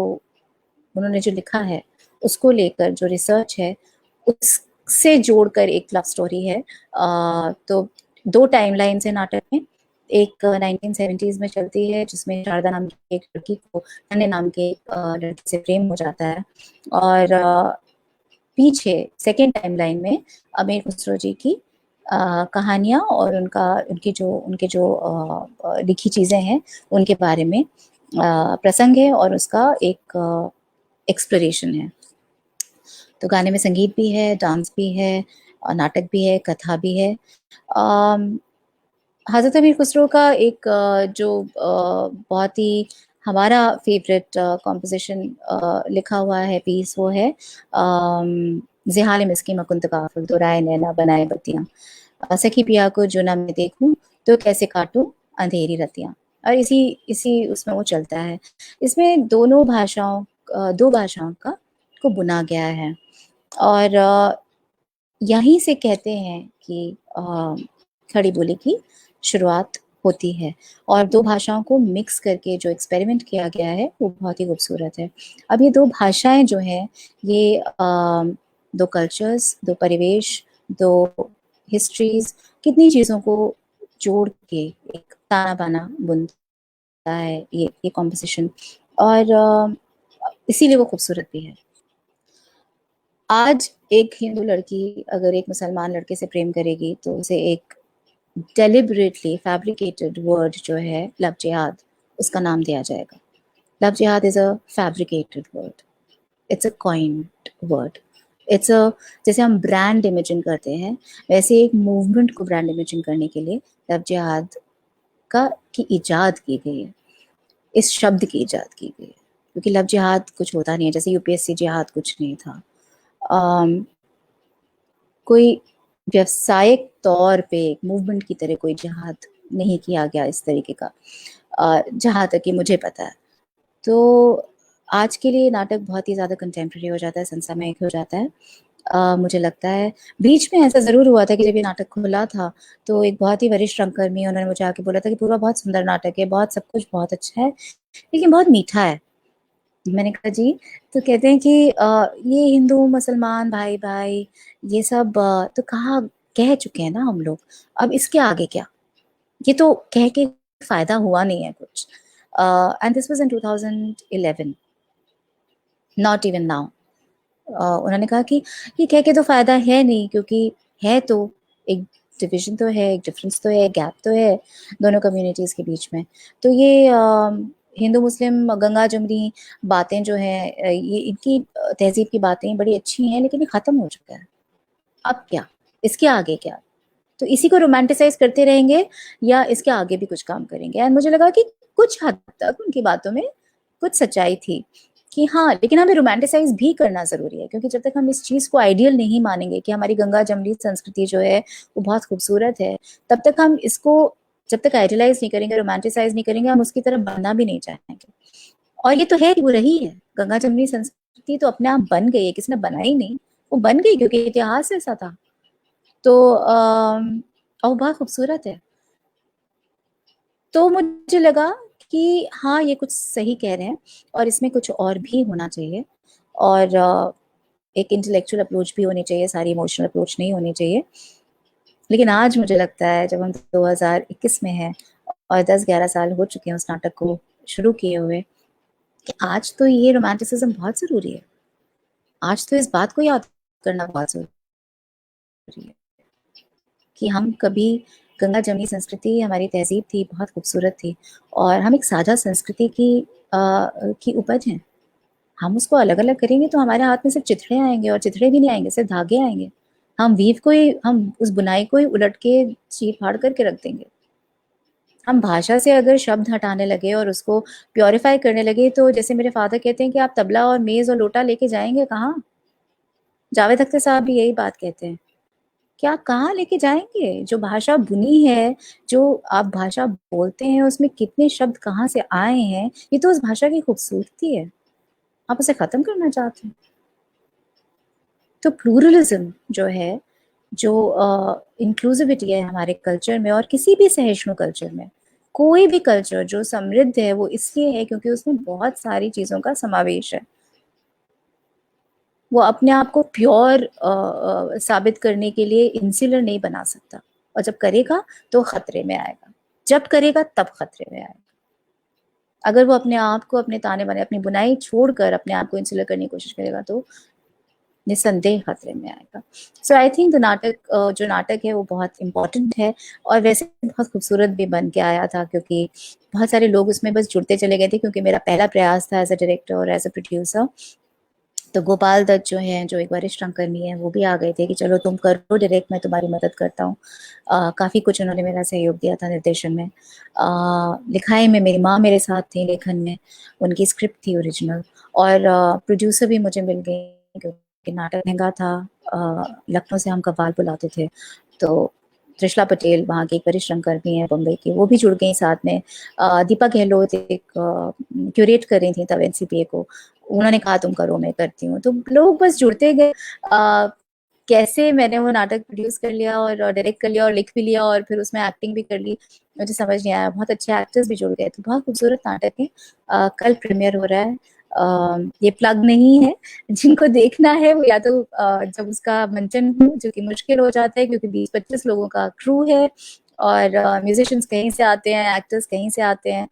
Speaker 2: उन्होंने जो लिखा है उसको लेकर जो रिसर्च है उससे जोड़कर एक लव स्टोरी है। तो 2 टाइमलाइन्स है नाटक में। एक 1970s में चलती है जिसमें शारदा नाम की एक लड़की को अन्य नाम के लड़के से प्रेम हो जाता है, और पीछे सेकेंड टाइमलाइन में अमीर खुसरो जी की कहानियाँ और उनके जो लिखी चीज़ें हैं उनके बारे में प्रसंग है, और उसका एक एक्सप्लोरेशन है। तो गाने में संगीत भी है, डांस भी है, नाटक भी है, कथा भी है। हज़रत अमीर खुसरो का एक जो बहुत ही हमारा फेवरेट कॉम्पोजिशन लिखा हुआ है पीस, वो है ज़िहाल मिस्की मकुंत काफिल तो राय नैना बनाए बत्तियाँ, सखी पिया को जो ना मैं देखूं तो कैसे काटूं अंधेरी रतियाँ। और इसी इसी उसमें वो चलता है। इसमें दो भाषाओं का को बुना गया है, और यहीं से कहते हैं कि खड़ी बोली की शुरुआत होती है, और 2 भाषाओं को मिक्स करके जो एक्सपेरिमेंट किया गया है वो बहुत ही खूबसूरत है। अब ये 2 भाषाएं जो हैं ये 2 कल्चर्स, 2 परिवेश, 2 हिस्ट्रीज, कितनी चीज़ों को जोड़ के एक ताना-बाना बुनता है ये कॉम्पोजिशन, और इसीलिए वो खूबसूरत भी है। आज एक हिंदू लड़की अगर एक मुसलमान लड़के से प्रेम करेगी तो उसे एक डेलिबरेटली फैब्रिकेटेड वर्ड जो है लव जिहाद, उसका नाम दिया जाएगा। लव जिहाद is a fabricated word, it's a coined word, it's a जैसे हम ब्रांड इमेजिंग करते हैं वैसे एक मूवमेंट को ब्रांड इमेजिंग करने के लिए लव जिहाद की इजाद की गई है, इस शब्द की इजाद की गई है। क्योंकि लव जिहाद कुछ होता नहीं है, जैसे यूपीएससी जिहाद कुछ नहीं था। कोई व्यावसायिक तौर पे एक मूवमेंट की तरह कोई जिहाद नहीं किया गया इस तरीके का, जहाँ तक कि मुझे पता है। तो आज के लिए नाटक बहुत ही ज़्यादा कंटेम्प्रेरी हो जाता है, समसामयिक हो जाता है। मुझे लगता है बीच में ऐसा ज़रूर हुआ था कि जब ये नाटक खुला था तो एक बहुत ही वरिष्ठ रंगकर्मी उन्होंने मुझे आके बोला था कि पूरा बहुत सुंदर नाटक है, बहुत सब कुछ बहुत अच्छा है, लेकिन बहुत मीठा है। मैंने कहा जी, तो कहते हैं कि ये हिंदू मुसलमान भाई-भाई ये सब तो कह चुके हैं ना हम लोग, अब इसके आगे क्या? ये तो कह के फ़ायदा हुआ नहीं है कुछ। And this was in 2011, not even now. उन्होंने कहा कि ये कह के तो फ़ायदा है नहीं, क्योंकि है तो एक डिविज़न तो है, एक डिफ़रेंस तो है, एक गैप तो है दोनों कम्युनिटीज़ के बीच में। तो ये हिंदू मुस्लिम गंगा-जमुनी बातें जो हैं ये इनकी तहज़ीब की बातें बड़ी अच्छी हैं, लेकिन ये ख़त्म हो चुका है। अब क्या? इसके आगे क्या? तो इसी को रोमांटिसाइज़ करते रहेंगे या इसके आगे भी कुछ काम करेंगे? एंड मुझे लगा कि कुछ हद तक उनकी बातों में कुछ सच्चाई थी कि हाँ, लेकिन हमें रोमांटिसाइज़ भी करना ज़रूरी है, क्योंकि जब तक हम इस चीज़ को आइडियल नहीं मानेंगे कि हमारी गंगा-जमुनी संस्कृति जो है वो बहुत खूबसूरत है, तब तक हम इसको जब तक आइडियलाइज़ नहीं करेंगे, रोमांटिसाइज़ नहीं करेंगे, हम उसकी तरफ बढ़ना भी नहीं चाहेंगे। और ये तो है कि वो रही है, गंगा-जमुनी संस्कृति तो अपने आप बन गई है, किसी ने बनाई नहीं, वो बन गई क्योंकि इतिहास ऐसा था। तो और वो बहुत खूबसूरत है। तो मुझे लगा कि हाँ, ये कुछ सही कह रहे हैं और इसमें कुछ और भी होना चाहिए, और एक इंटेलेक्चुअल अप्रोच भी होनी चाहिए, सारी इमोशनल अप्रोच नहीं होनी चाहिए। लेकिन आज मुझे लगता है जब हम 2021 में हैं और 10-11 साल हो चुके हैं उस नाटक को शुरू किए हुए, कि आज तो ये रोमांटिसिज़्म बहुत ज़रूरी है। आज तो इस बात को याद करना बहुत ज़रूरी है कि हम कभी गंगा-जमुनी संस्कृति हमारी तहज़ीब थी, बहुत खूबसूरत थी, और हम एक साझा संस्कृति की उपज हैं। हम उसको अलग-अलग करेंगे तो हमारे हाथ में सिर्फ़ चिथड़े आएँगे, और चिथड़े भी नहीं आएँगे, सिर्फ़ धागे आएँगे। हम उस बुनाई को ही उलट के चीर-फाड़ करके रख देंगे। हम भाषा से अगर शब्द हटाने लगे और उसको प्योरीफाई करने लगे, तो जैसे मेरे फादर कहते हैं कि आप तबला और मेज़ और लोटा लेके जाएँगे कहाँ? जावेद अख्तर साहब भी यही बात कहते हैं कि आप कहाँ लेके जाएँगे? जो भाषा बुनी है, जो आप भाषा बोलते हैं, उसमें कितने शब्द कहाँ से आए हैं, ये तो उस भाषा की खूबसूरती है। आप उसे ख़त्म करना चाहते हैं। तो प्लूरलिज़्म जो है, जो इंक्लूसिविटी है हमारे कल्चर में और किसी भी सहिष्णु कल्चर में, कोई भी कल्चर जो समृद्ध है वो इसलिए है क्योंकि उसमें बहुत सारी चीज़ों का समावेश है। वो अपने आप को प्योर साबित करने के लिए इंसुलर नहीं बना सकता, और जब करेगा तो खतरे में आएगा। जब करेगा तब खतरे में आएगा। अगर वो अपने आप को, अपने ताने-बाने, अपनी बुनाई छोड़कर अपने आप को इंसुलर करने की कोशिश करेगा तो निस्संदेह खतरे में आएगा। सो आई थिंक द नाटक, जो नाटक है वो बहुत इम्पोर्टेंट है और वैसे बहुत खूबसूरत भी बन के आया था, क्योंकि बहुत सारे लोग उसमें बस जुड़ते चले गए थे, क्योंकि मेरा पहला प्रयास था एज़ अ डायरेक्टर और एज़ अ प्रोड्यूसर। तो गोपाल दत्त जो हैं, जो एक वरिष्ठ रंगकर्मी हैं, वो भी आ गए थे कि चलो तुम करो डायरेक्ट, मैं तुम्हारी मदद करता हूँ। काफ़ी कुछ उन्होंने मेरा सहयोग दिया था निर्देशन में। लिखाई में मेरी माँ मेरे साथ थी, लेखन में उनकी स्क्रिप्ट थी ओरिजिनल, और प्रोड्यूसर भी मुझे मिल गए क्योंकि नाटक महँगा था। लखनऊ से हम कव्वाल बुलाते थे, तो त्रिशला पटेल वहाँ की एक वरिष्ठ रंगकर्मी हैं बम्बई की, वो भी जुड़ गईं साथ में। दीपा गहलोत एक क्यूरेट कर रही थी तब एनसीपीए को, उन्होंने कहा तुम करो, मैं करती हूँ। तो लोग बस जुड़ते गए। कैसे मैंने वो नाटक प्रोड्यूस कर लिया और डायरेक्ट कर लिया और लिख भी लिया और फिर उसमें एक्टिंग भी कर ली, मुझे समझ नहीं आया। बहुत अच्छे एक्टर्स भी जुड़ गए, तो बहुत खूबसूरत नाटक है। कल प्रीमियर हो रहा है। ये प्लग नहीं है, जिनको देखना है वो या तो जब उसका मंचन हो, जो कि मुश्किल हो जाता है क्योंकि 20-25 लोगों का क्रू है और म्यूजिशियंस कहीं से आते हैं, एक्टर्स कहीं से आते हैं,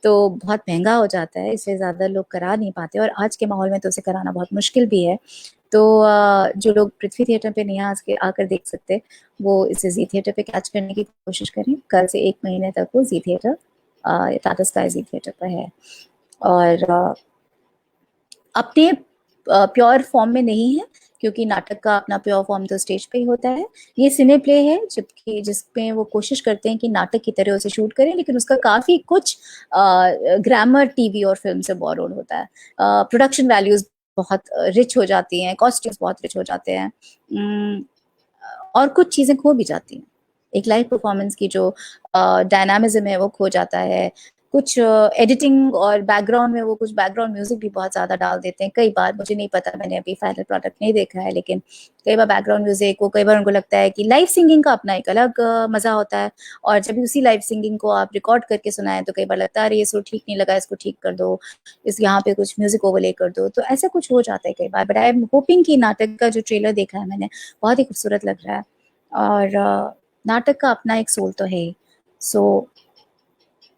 Speaker 2: तो बहुत महँगा हो जाता है, इसलिए ज़्यादा लोग करा नहीं पाते और आज के माहौल में तो उसे कराना बहुत मुश्किल भी है। तो जो लोग पृथ्वी थिएटर पे नहीं आकर देख सकते, वो इसे ज़ी थिएटर पे कैच करने की कोशिश करें। कल से 1 महीने तक वो ज़ी थिएटर, टाटा स्काई ज़ी थिएटर पर है। और अपने प्योर फॉर्म में नहीं है, क्योंकि नाटक का अपना प्योर फॉर्म तो स्टेज पे ही होता है। ये सिने प्ले है, जबकि जिसमें वो कोशिश करते हैं कि नाटक की तरह उसे शूट करें, लेकिन उसका काफ़ी कुछ ग्रामर टीवी और फ़िल्म से बोरोड होता है। प्रोडक्शन वैल्यूज़ बहुत रिच हो जाती हैं, कॉस्ट्यूम्स बहुत रिच हो जाते हैं। और कुछ चीज़ें खो भी जाती हैं। एक लाइव परफ़ॉर्मेंस की जो डायनामिज़्म है वो खो जाता है। कुछ एडिटिंग और बैकग्राउंड में वो कुछ बैकग्राउंड म्यूज़िक भी बहुत ज़्यादा डाल देते हैं। कई बार, मुझे नहीं पता, मैंने अभी फाइनल प्रोडक्ट नहीं देखा है, लेकिन कई बार बैकग्राउंड म्यूज़िक को, कई बार उनको लगता है कि लाइव सिंगिंग का अपना एक अलग मज़ा होता है, और जब उसी लाइव सिंगिंग को आप रिकॉर्ड करके सुनाएँ तो कई बार लगता है अरे ये सुर ठीक नहीं लगा, इसको ठीक कर दो, इस यहाँ पे कुछ म्यूज़िक ओवरले कर दो। तो ऐसा कुछ हो जाता है कई बार, बट आई एम होपिंग कि नाटक का जो ट्रेलर देखा है मैंने, बहुत ही खूबसूरत लग रहा है और नाटक का अपना एक सोल तो है ही। So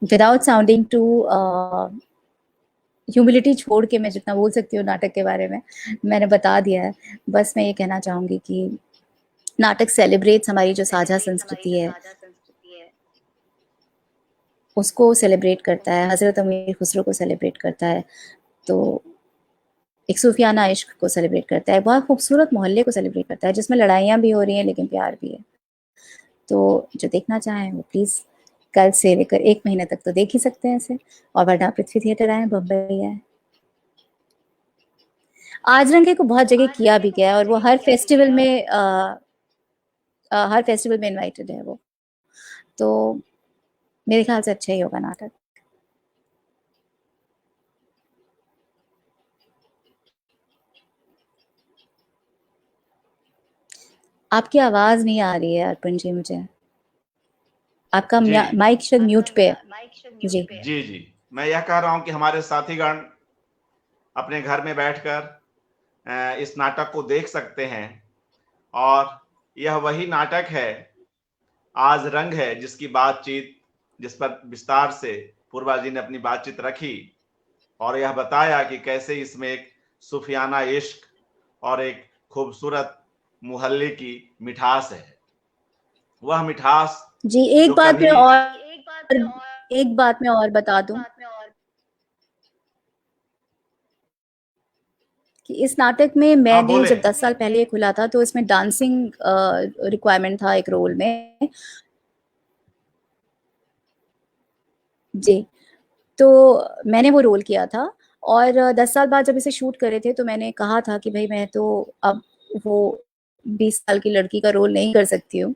Speaker 2: without sounding too humility छोड़ के मैं जितना बोल सकती हूँ नाटक के बारे में मैंने बता दिया है। बस मैं ये कहना चाहूँगी कि नाटक सेलिब्रेट्स हमारी जो साझा संस्कृति है, उसको सेलिब्रेट करता है, हज़रत अमीर खुसरो को सेलिब्रेट करता है, तो एक सूफियाना इश्क को सेलिब्रेट करता है, बहुत खूबसूरत मोहल्ले को सेलिब्रेट करता है, जिसमें लड़ाइयाँ भी हो रही हैं लेकिन प्यार भी है। तो जो देखना चाहें वो प्लीज़ कल से लेकर 1 महीने तक तो देख ही सकते हैं इसे, और वरना पृथ्वी थिएटर आएँ, बम्बई आएँ। आजरंगे को बहुत जगह किया भी गया है और वो हर फेस्टिवल में इनवाइटेड है वो। तो मेरे ख्याल से अच्छा ही होगा नाटक। आपकी आवाज़ नहीं आ रही है अर्पण जी मुझे। आपका
Speaker 1: जी
Speaker 2: माइक शायद म्यूट पे है। जी।
Speaker 1: जी जी, मैं यह कह रहा हूं कि हमारे साथीगण अपने घर में बैठकर इस नाटक को देख सकते हैं, और यह वही नाटक है, आज रंग है, जिस पर विस्तार से पूर्वा जी ने अपनी बातचीत रखी और यह बताया कि कैसे इसमें एक सूफियाना इश्क और एक खूबसूरत मोहल्ले की मिठास है। वह मिठास
Speaker 2: जी,
Speaker 1: जो कभी
Speaker 2: एक बात मैं और बता दूँ कि इस नाटक में
Speaker 1: हाँ
Speaker 2: मैंने
Speaker 1: बोले।
Speaker 2: जब 10 साल पहले ये खुला था तो इसमें डांसिंग रिक्वायरमेंट था एक रोल में। जी, तो मैंने वो रोल किया था और 10 साल बाद जब इसे शूट कर रहे थे तो मैंने कहा था कि भई मैं तो अब वो 20 साल की लड़की का रोल नहीं कर सकती हूँ,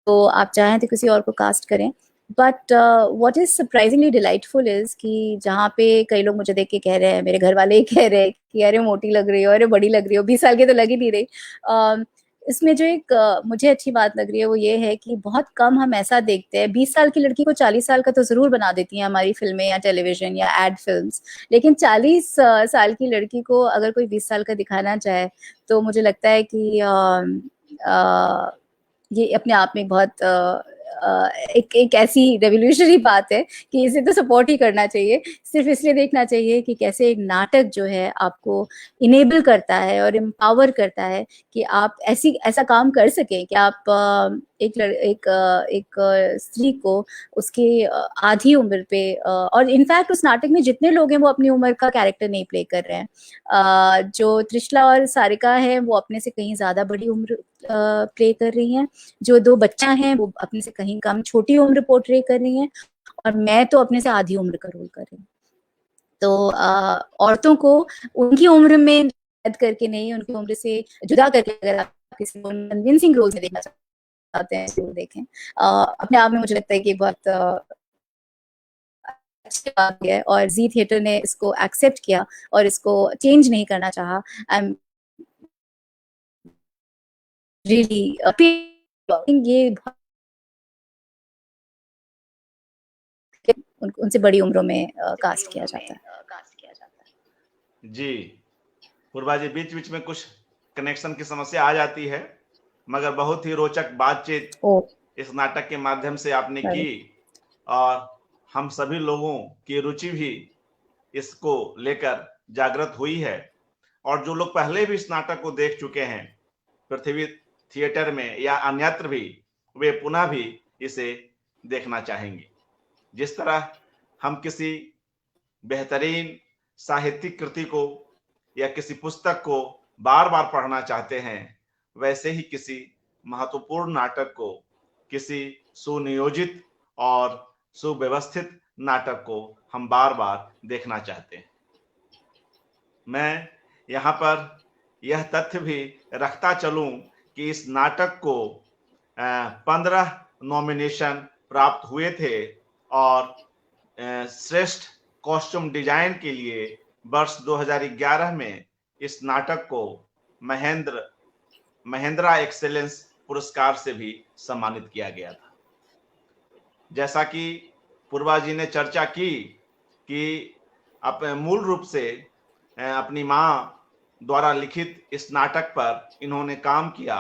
Speaker 2: तो आप चाहें तो किसी और को कास्ट करें। But what is surprisingly delightful is कि जहाँ पे कई लोग मुझे देख के कह रहे हैं, मेरे घर वाले ही कह रहे हैं कि अरे मोटी लग रही हो, अरे बड़ी लग रही हो, 20 साल की तो लग ही नहीं रही। इसमें जो एक मुझे अच्छी बात लग रही है वो ये है कि बहुत कम हम ऐसा देखते हैं, 20 साल की लड़की को 40 साल का तो ज़रूर बना देती हैं हमारी फ़िल्में या टेलीविज़न या एड फ़िल्म्स, लेकिन 40 साल की लड़की को अगर कोई 20 साल का दिखाना चाहे, तो मुझे लगता है कि अ, ये अपने आप में बहुत एक एक ऐसी रेवोल्यूशनरी बात है कि इसे तो सपोर्ट ही करना चाहिए। सिर्फ़ इसलिए देखना चाहिए कि कैसे एक नाटक जो है आपको इनेबल करता है और एम्पावर करता है कि आप ऐसा काम कर सकें कि आप एक स्त्री को उसकी आधी उम्र पे और इनफैक्ट उस नाटक में जितने लोग हैं वो अपनी उम्र का कैरेक्टर नहीं प्ले कर रहे हैं। जो त्रिशला और सारिका है वो अपने से कहीं ज़्यादा बड़ी उम्र प्ले कर रही हैं। जो 2 बच्चा हैं वो अपने से कहीं कम छोटी उम्र पोर्ट्रे कर रही हैं और मैं तो अपने से आधी उम्र का रोल कर रही हूँ। तो औरतों को उनकी उम्र में कैद करके नहीं, उनकी उम्र से जुदा करके अगर आप किसी को कन्विंसिंग रोल में देखना चाहते हैं ज़रूर देखें। अपने आप में मुझे लगता है कि बहुत अच्छी बात है और ज़ी थिएटर ने इसको एक्सेप्ट किया और इसको चेंज नहीं करना चाहा। आई एम रियली ये उनसे बड़ी उम्रों में कास्ट किया जाता है।
Speaker 1: जी, पूर्वा जी, बीच-बीच में कुछ कनेक्शन की समस्या आ जाती है, मगर बहुत ही रोचक बातचीत
Speaker 2: ओह!
Speaker 1: इस नाटक के माध्यम से आपने
Speaker 2: सॉरी।
Speaker 1: की और हम सभी लोगों की रुचि भी इसको लेकर जागृत हुई है और जो लोग पहले भी इस नाटक को देख चुके हैं, पृथ्वी थिएटर में या अन्यत्र भी, वे पुनः भी इसे देखना चाहेंगे। जिस तरह हम किसी बेहतरीन साहित्यिक कृति को या किसी पुस्तक को बार-बार पढ़ना चाहते हैं, वैसे ही किसी महत्वपूर्ण नाटक को, किसी सुनियोजित और सुव्यवस्थित नाटक को हम बार-बार देखना चाहते हैं। मैं यहाँ पर यह तथ्य भी रखता चलूँ कि इस नाटक को 15 नॉमिनेशन प्राप्त हुए थे और श्रेष्ठ कॉस्ट्यूम डिजाइन के लिए वर्ष 2011 में इस नाटक को महेंद्रा एक्सेलेंस पुरस्कार से भी सम्मानित किया गया था। जैसा कि पूर्वा जी ने चर्चा की कि मूल रूप से अपनी माँ द्वारा लिखित इस नाटक पर इन्होंने काम किया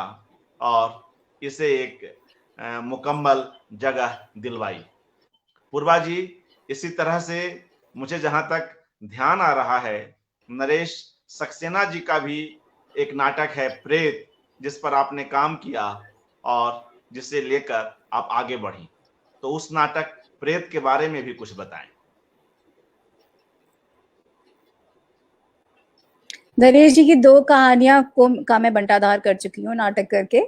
Speaker 1: और इसे एक मुकम्मल जगह दिलवाई। पूर्वा जी, इसी तरह से मुझे जहां तक ध्यान आ रहा है, नरेश सक्सेना जी का भी एक नाटक है प्रेत, जिस पर आपने काम किया और जिसे लेकर आप आगे बढ़ी। तो उस नाटक प्रेत के बारे में भी कुछ बताएं।
Speaker 2: नरेश जी की 2 कहानियाँ का मैं बंटाधार कर चुकी हूँ नाटक करके।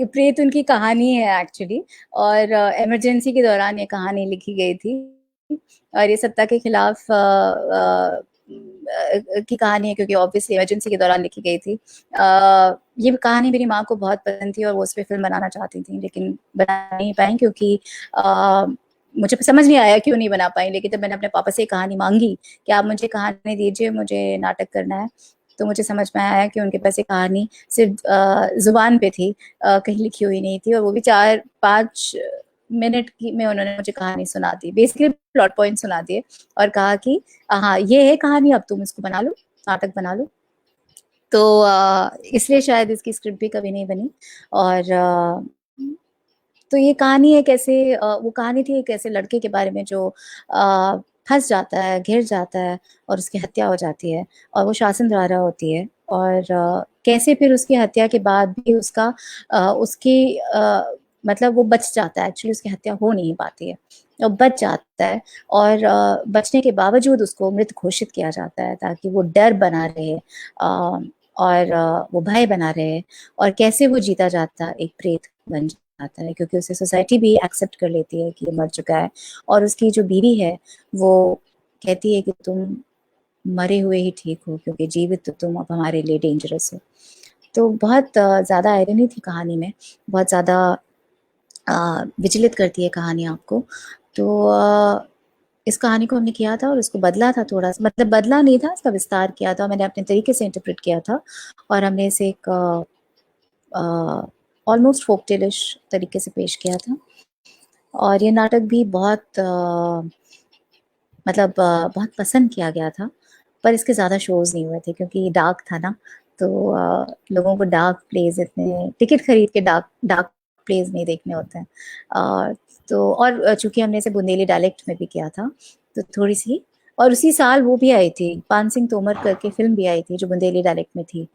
Speaker 2: प्रेत उनकी कहानी है एक्चुअली और इमरजेंसी के दौरान ये कहानी लिखी गई थी और ये सत्ता के खिलाफ की कहानी है क्योंकि ऑब्वियसली इमरजेंसी के दौरान लिखी गई थी। ये कहानी मेरी माँ को बहुत पसंद थी और वो उस पे फ़िल्म बनाना चाहती थी, लेकिन बना नहीं पाईं क्योंकि मुझे समझ नहीं आया क्यों नहीं बना पाईं। लेकिन जब मैंने अपने पापा से कहानी माँगी कि आप मुझे कहानी दीजिए, मुझे नाटक करना है, तो मुझे समझ में आया कि उनके पास ये कहानी सिर्फ़ ज़ुबान पे थी, कहीं लिखी हुई नहीं थी और वो भी 4-5 मिनट की में उन्होंने मुझे कहानी सुना दी। बेसिकली प्लॉट पॉइंट सुना दिए और कहा कि हाँ, ये है कहानी, अब तुम इसको बना लो, नाटक बना लो। तो इसलिए शायद इसकी स्क्रिप्ट भी कभी नहीं बनी और तो ये कहानी एक ऐसे वो कहानी थी एक ऐसे लड़के के बारे में जो फँस जाता है, घिर जाता है और उसकी हत्या हो जाती है और वो शासन द्वारा होती है और कैसे फिर उसकी हत्या के बाद भी उसकी मतलब वो बच जाता है, एक्चुअली उसकी हत्या हो नहीं पाती है। वो बच जाता है और बचने के बावजूद उसको मृत घोषित किया जाता है ताकि वो डर बना रहे और वो भय बना रहे और कैसे वो जीता जाता एक प्रेत बन आता है, क्योंकि उसे सोसाइटी भी एक्सेप्ट कर लेती है कि ये मर चुका है, और उसकी जो बीवी है वो कहती है कि तुम मरे हुए ही ठीक हो, क्योंकि जीवित तो तुम अब हमारे लिए डेंजरस हो। तो बहुत ज़्यादा आयरनी थी कहानी में, बहुत ज़्यादा विचलित करती है कहानी आपको। तो इस कहानी को हमने किया था और उसको बदला था थोड़ा सा, मतलब बदला नहीं था, इसका विस्तार किया था, मैंने अपने तरीके से इंटरप्रेट किया था, और हमने इसे एक ऑलमोस्ट फोक टेलिश तरीके से पेश किया था। और ये नाटक भी बहुत मतलब बहुत पसंद किया गया था, पर इसके ज़्यादा शोज़ नहीं हुए थे क्योंकि डार्क था ना, तो लोगों को डार्क प्लेज इतने टिकट खरीद के डार्क डार्क प्लेज नहीं देखने होते हैं। तो और चूंकि हमने इसे बुंदेली डायलेक्ट में भी किया था, तो थोड़ी सी, और उसी साल वो भी आई थी, पान सिंह तोमर करके फिल्म भी आई थी जो बुंदेली डायलेक्ट में थी।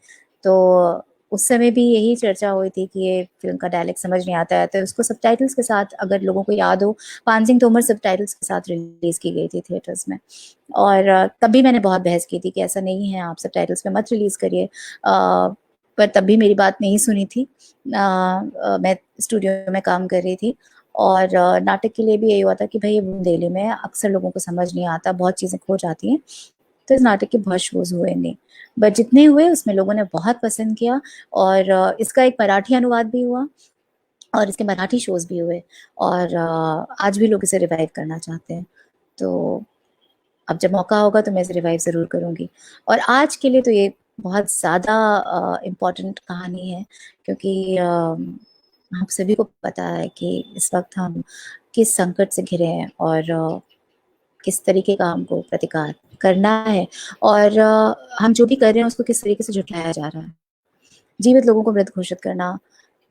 Speaker 2: तो उस समय भी यही चर्चा हुई थी कि ये फिल्म का डायलेक्ट समझ नहीं आता है, तो उसको सबटाइटल्स के साथ, अगर लोगों को याद हो, पान सिंह तोमर सबटाइटल्स के साथ रिलीज की गई थी थिएटर्स में। और तभी मैंने बहुत बहस की थी कि ऐसा नहीं है, आप सबटाइटल्स में मत रिलीज करिए, पर तब भी मेरी बात नहीं सुनी थी। मैं स्टूडियो में काम कर रही थी, और नाटक के लिए भी यही हुआ था कि भाई बुंदेली में अक्सर लोगों को समझ नहीं आता, बहुत चीज़ें खो जाती हैं, तो इस नाटक के बहुत शोज हुए नहीं, बट जितने हुए उसमें लोगों ने बहुत पसंद किया। और इसका एक मराठी अनुवाद भी हुआ और इसके मराठी शोज भी हुए, और आज भी लोग इसे रिवाइव करना चाहते हैं। तो अब जब मौका होगा तो मैं इसे रिवाइव ज़रूर करूँगी। और आज के लिए तो ये बहुत ज़्यादा इम्पोर्टेंट कहानी है, क्योंकि हम सभी को पता है कि इस वक्त हम किस संकट से घिरे हैं, और किस तरीके का हमको प्रतिकार करना है, और हम जो भी कर रहे हैं उसको किस तरीके से झुठलाया जा रहा है। जीवित लोगों को मृत घोषित करना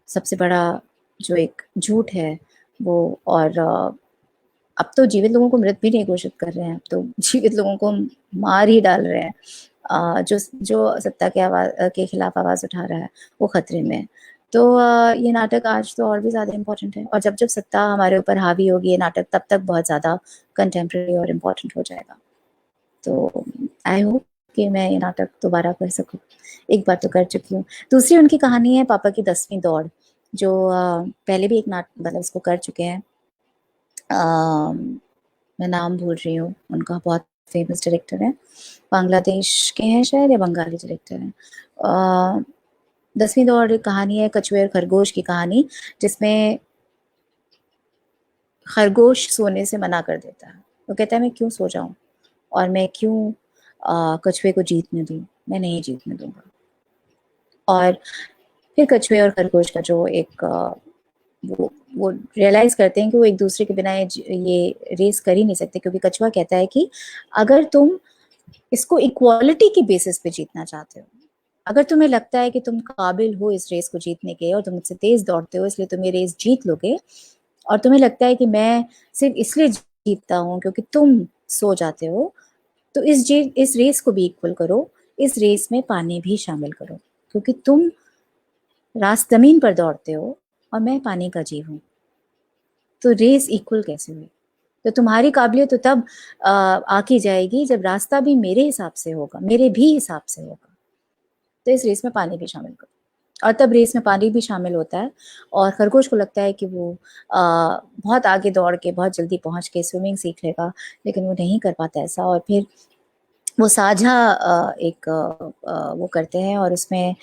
Speaker 2: सबसे बड़ा जो एक झूठ है वो, और अब तो जीवित लोगों को मृत भी नहीं घोषित कर रहे हैं, अब तो जीवित लोगों को मार ही डाल रहे हैं। जो जो सत्ता के आवाज के खिलाफ आवाज़ उठा रहा है वो खतरे में है। तो ये नाटक आज तो और भी ज़्यादा इम्पोर्टेंट है, और जब जब सत्ता हमारे ऊपर हावी होगी ये नाटक तब तक बहुत ज़्यादा कंटेम्प्रेरी और इम्पोर्टेंट हो जाएगा। तो आई होप कि मैं ये नाटक दोबारा कर सकूँ, एक बार तो कर चुकी हूँ। दूसरी उनकी कहानी है पापा की 10वीं दौड़, जो पहले भी एक मतलब उसको कर चुके हैं। मैं नाम भूल रही हूँ उनका, बहुत फेमस डायरेक्टर है, बांग्लादेश के हैं शायद, या बंगाली डायरेक्टर हैं। 10वीं दौड़ कहानी है कछुए और खरगोश की कहानी, जिसमें खरगोश सोने से मना कर देता है। वो कहता है मैं क्यों सो जाऊं, और मैं क्यों कछुए को जीतने दूं, मैं नहीं जीतने दूंगा। और फिर कछुए और खरगोश का जो एक वो रियलाइज करते हैं कि वो एक दूसरे के बिना ये रेस कर ही नहीं सकते, क्योंकि कछुआ कहता है कि अगर तुम इसको इक्वालिटी की बेसिस पे जीतना चाहते हो, अगर तुम्हें लगता है कि तुम काबिल हो इस रेस को जीतने के, और तुम मुझसे तेज दौड़ते हो इसलिए तुम ये रेस जीत लोगे, और तुम्हें लगता है कि मैं सिर्फ इसलिए जीतता हूँ क्योंकि तुम सो जाते हो, तो इस रेस को भी इक्वल करो, इस रेस में पानी भी शामिल करो, क्योंकि तुम रास्त जमीन पर दौड़ते हो और मैं पानी का जीव हूँ, तो रेस इक्वल कैसे हुई? तो तुम्हारी काबिलियत तो तब आकी जाएगी जब रास्ता भी मेरे हिसाब से होगा, मेरे भी हिसाब से होगा। तो इस रेस में पानी भी शामिल करो, और तब रेस में पानी भी शामिल होता है। और खरगोश को लगता है कि वो बहुत आगे दौड़ के बहुत जल्दी पहुंच के स्विमिंग सीख लेगा, लेकिन वो नहीं कर पाता ऐसा। और फिर वो साझा एक वो करते हैं, और उसमें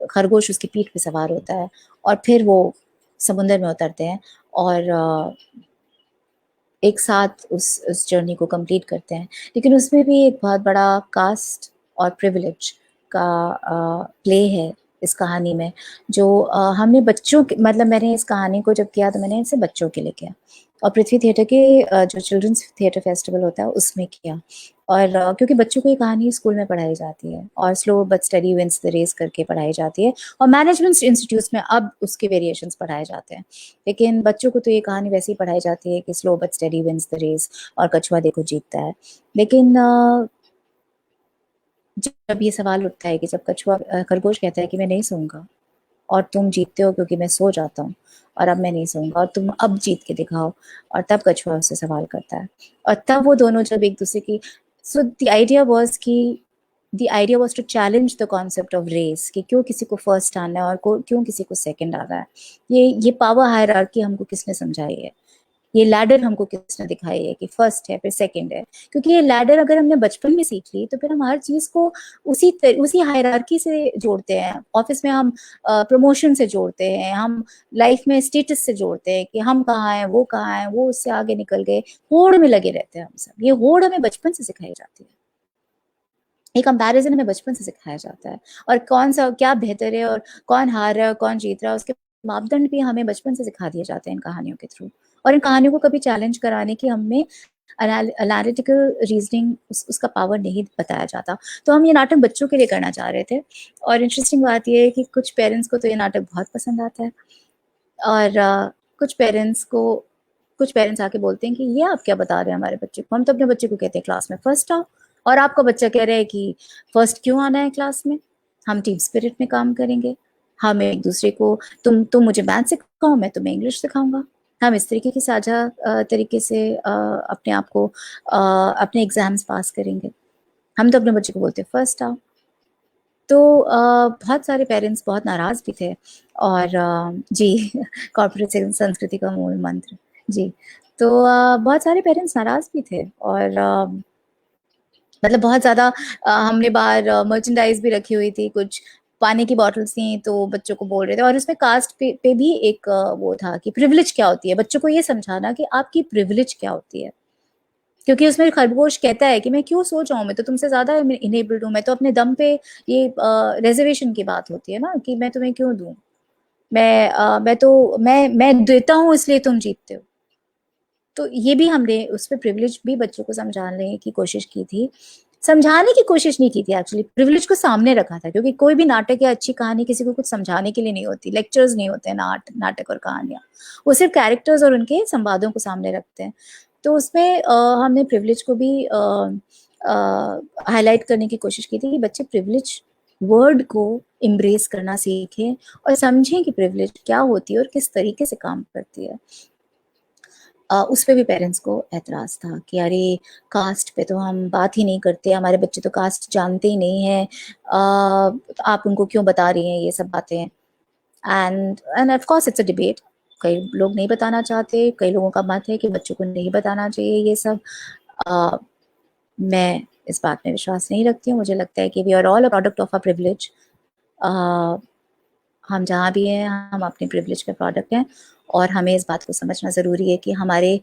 Speaker 2: खरगोश उसकी पीठ पे सवार होता है, और फिर वो समुंदर में उतरते हैं, और एक साथ उस जर्नी को कंप्लीट करते हैं। लेकिन उसमें भी एक बहुत बड़ा कास्ट और प्रिविलेज का प्ले है इस कहानी में, जो हमने बच्चों के, मतलब मैंने इस कहानी को जब किया तो मैंने इसे बच्चों के लिए किया, और पृथ्वी थिएटर के जो चिल्ड्रंस थिएटर फेस्टिवल होता है उसमें किया। और क्योंकि बच्चों को ये कहानी स्कूल में पढ़ाई जाती है, और slow but steady wins the race करके पढ़ाई जाती है, और मैनेजमेंट इंस्टीट्यूट्स में अब उसके वेरिएशंस पढ़ाए जाते हैं। लेकिन बच्चों को तो ये कहानी वैसे ही पढ़ाई जाती है कि slow but steady wins the race, और कछुआ देखो जीतता है। लेकिन जब ये सवाल उठता है कि जब कछुआ खरगोश कहता है कि मैं नहीं सोऊंगा, और तुम जीतते हो क्योंकि मैं सो जाता हूँ, और अब मैं नहीं सोऊंगा, और तुम अब जीत के दिखाओ, और तब कछुआ उससे सवाल करता है, और तब वो दोनों जब एक दूसरे की, सो द आइडिया वाज कि the idea was to challenge the concept of race कि क्यों किसी को फर्स्ट आना है और क्यों किसी को सेकंड आना है। ये पावर हायरार्की हमको किसने समझाई है, ये लैडर हमको किसने दिखाई है कि फर्स्ट है फिर सेकंड है। क्योंकि ये लैडर अगर हमने बचपन में सीख ली तो फिर हम हर चीज को उसी हायरार्की से जोड़ते हैं। ऑफिस में हम प्रमोशन से जोड़ते हैं, हम लाइफ में स्टेटस से जोड़ते हैं कि हम कहाँ हैं, वो उससे आगे निकल गए, होड़ में लगे रहते हैं हम सब। ये होड़ हमें बचपन से सिखाई जाती है, ये कंपैरिजन हमें बचपन से सिखाया जाता है, और कौन सा क्या बेहतर है और कौन हार रहा है और कौन जीत रहा है उसके मापदंड भी हमें बचपन से सिखा दिए जाते हैं इन कहानियों के थ्रू। और इन कहानियों को कभी चैलेंज कराने की हमें एनालिटिकल रीजनिंग उसका पावर नहीं बताया जाता। तो हम ये नाटक बच्चों के लिए करना चाह रहे थे, और इंटरेस्टिंग बात ये है कि कुछ पेरेंट्स को तो ये नाटक बहुत पसंद आता है, और कुछ पेरेंट्स आके बोलते हैं कि ये आप क्या बता रहे हैं हमारे बच्चे को, हम तो अपने बच्चे को कहते हैं क्लास में फर्स्ट आओ, और आपका बच्चा कह रहा है कि फर्स्ट क्यों आना है क्लास में, हम टीम स्पिरिट में काम करेंगे, हम एक दूसरे को, तुम मुझे मैथ सिखाओ, मैं तुम्हें इंग्लिश सिखाऊंगा, हम इस तरीके की साझा तरीके से अपने आप को अपने एग्जाम्स पास करेंगे। हम तो अपने बच्चे को बोलते हैं फर्स्ट आओ। तो बहुत सारे पेरेंट्स बहुत नाराज भी थे, और जी कॉर्पोरेट संस्कृति का मूल मंत्र जी। तो बहुत सारे पेरेंट्स नाराज भी थे, और मतलब बहुत ज़्यादा हमने बाहर मर्चेंडाइज भी रखी हुई थी, कुछ पानी की बॉटल्स थी तो बच्चों को बोल रहे थे, और उसमें कास्ट पे भी एक वो था कि प्रिविलेज क्या होती है, बच्चों को ये समझाना कि आपकी प्रिविलेज क्या होती है। क्योंकि उसमें खरगोश कहता है कि मैं क्यों सो जाऊं, मैं तो तुमसे ज्यादा इनेबल्ड हूं, मैं तो अपने दम पे, ये रिजर्वेशन की बात होती है ना कि मैं तुम्हें क्यों दूं, मैं देता हूं इसलिए तुम जीतते हो। तो ये भी हमने उस पर प्रिविलेज भी बच्चों को समझाने की कोशिश की थी, समझाने की कोशिश नहीं की थी एक्चुअली, प्रिविलेज को सामने रखा था। क्योंकि कोई भी नाटक या अच्छी कहानी किसी को कुछ समझाने के लिए नहीं होती, लेक्चर्स नहीं होते नाटक और कहानियां, वो सिर्फ कैरेक्टर्स और उनके संवादों को सामने रखते हैं। तो उसमें हमने प्रिविलेज को भी हाईलाइट करने की कोशिश की थी कि बच्चे प्रिविलेज वर्ड को एम्ब्रेस करना सीखें और समझें कि प्रिविलेज क्या होती है और किस तरीके से काम करती है। उस पे भी पेरेंट्स को एतराज़ था कि अरे कास्ट पे तो हम बात ही नहीं करते, हमारे बच्चे तो कास्ट जानते ही नहीं हैं, आप उनको क्यों बता रही हैं ये सब बातें। End of course it's a debate, कई लोग नहीं बताना चाहते, कई लोगों का मत है कि बच्चों को नहीं बताना चाहिए ये सब। मैं इस बात में विश्वास नहीं रखती हूँ, मुझे लगता है कि we are all a product of a privilege. हम जहाँ भी हैं हम अपने प्रिविलेज के प्रोडक्ट हैं, और हमें इस बात को समझना ज़रूरी है कि हमारे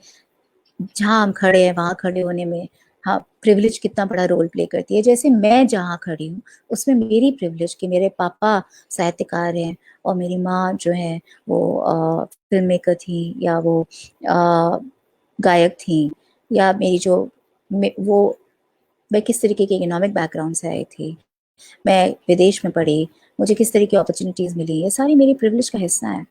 Speaker 2: जहाँ हम खड़े हैं वहाँ खड़े होने में हाँ प्रिविलेज कितना बड़ा रोल प्ले करती है। जैसे मैं जहाँ खड़ी हूँ उसमें मेरी प्रिविलेज कि मेरे पापा साहित्यकार हैं और मेरी माँ जो है वो फिल्म मेकर थी, या वो गायक थी, या मेरी जो वो मैं किस तरीके के इकोनॉमिक बैकग्राउंड से आई थी, मैं विदेश में पढ़ी, मुझे किस तरह की अपॉर्चुनिटीज़ मिली, ये सारी मेरी प्रिविलेज का हिस्सा है।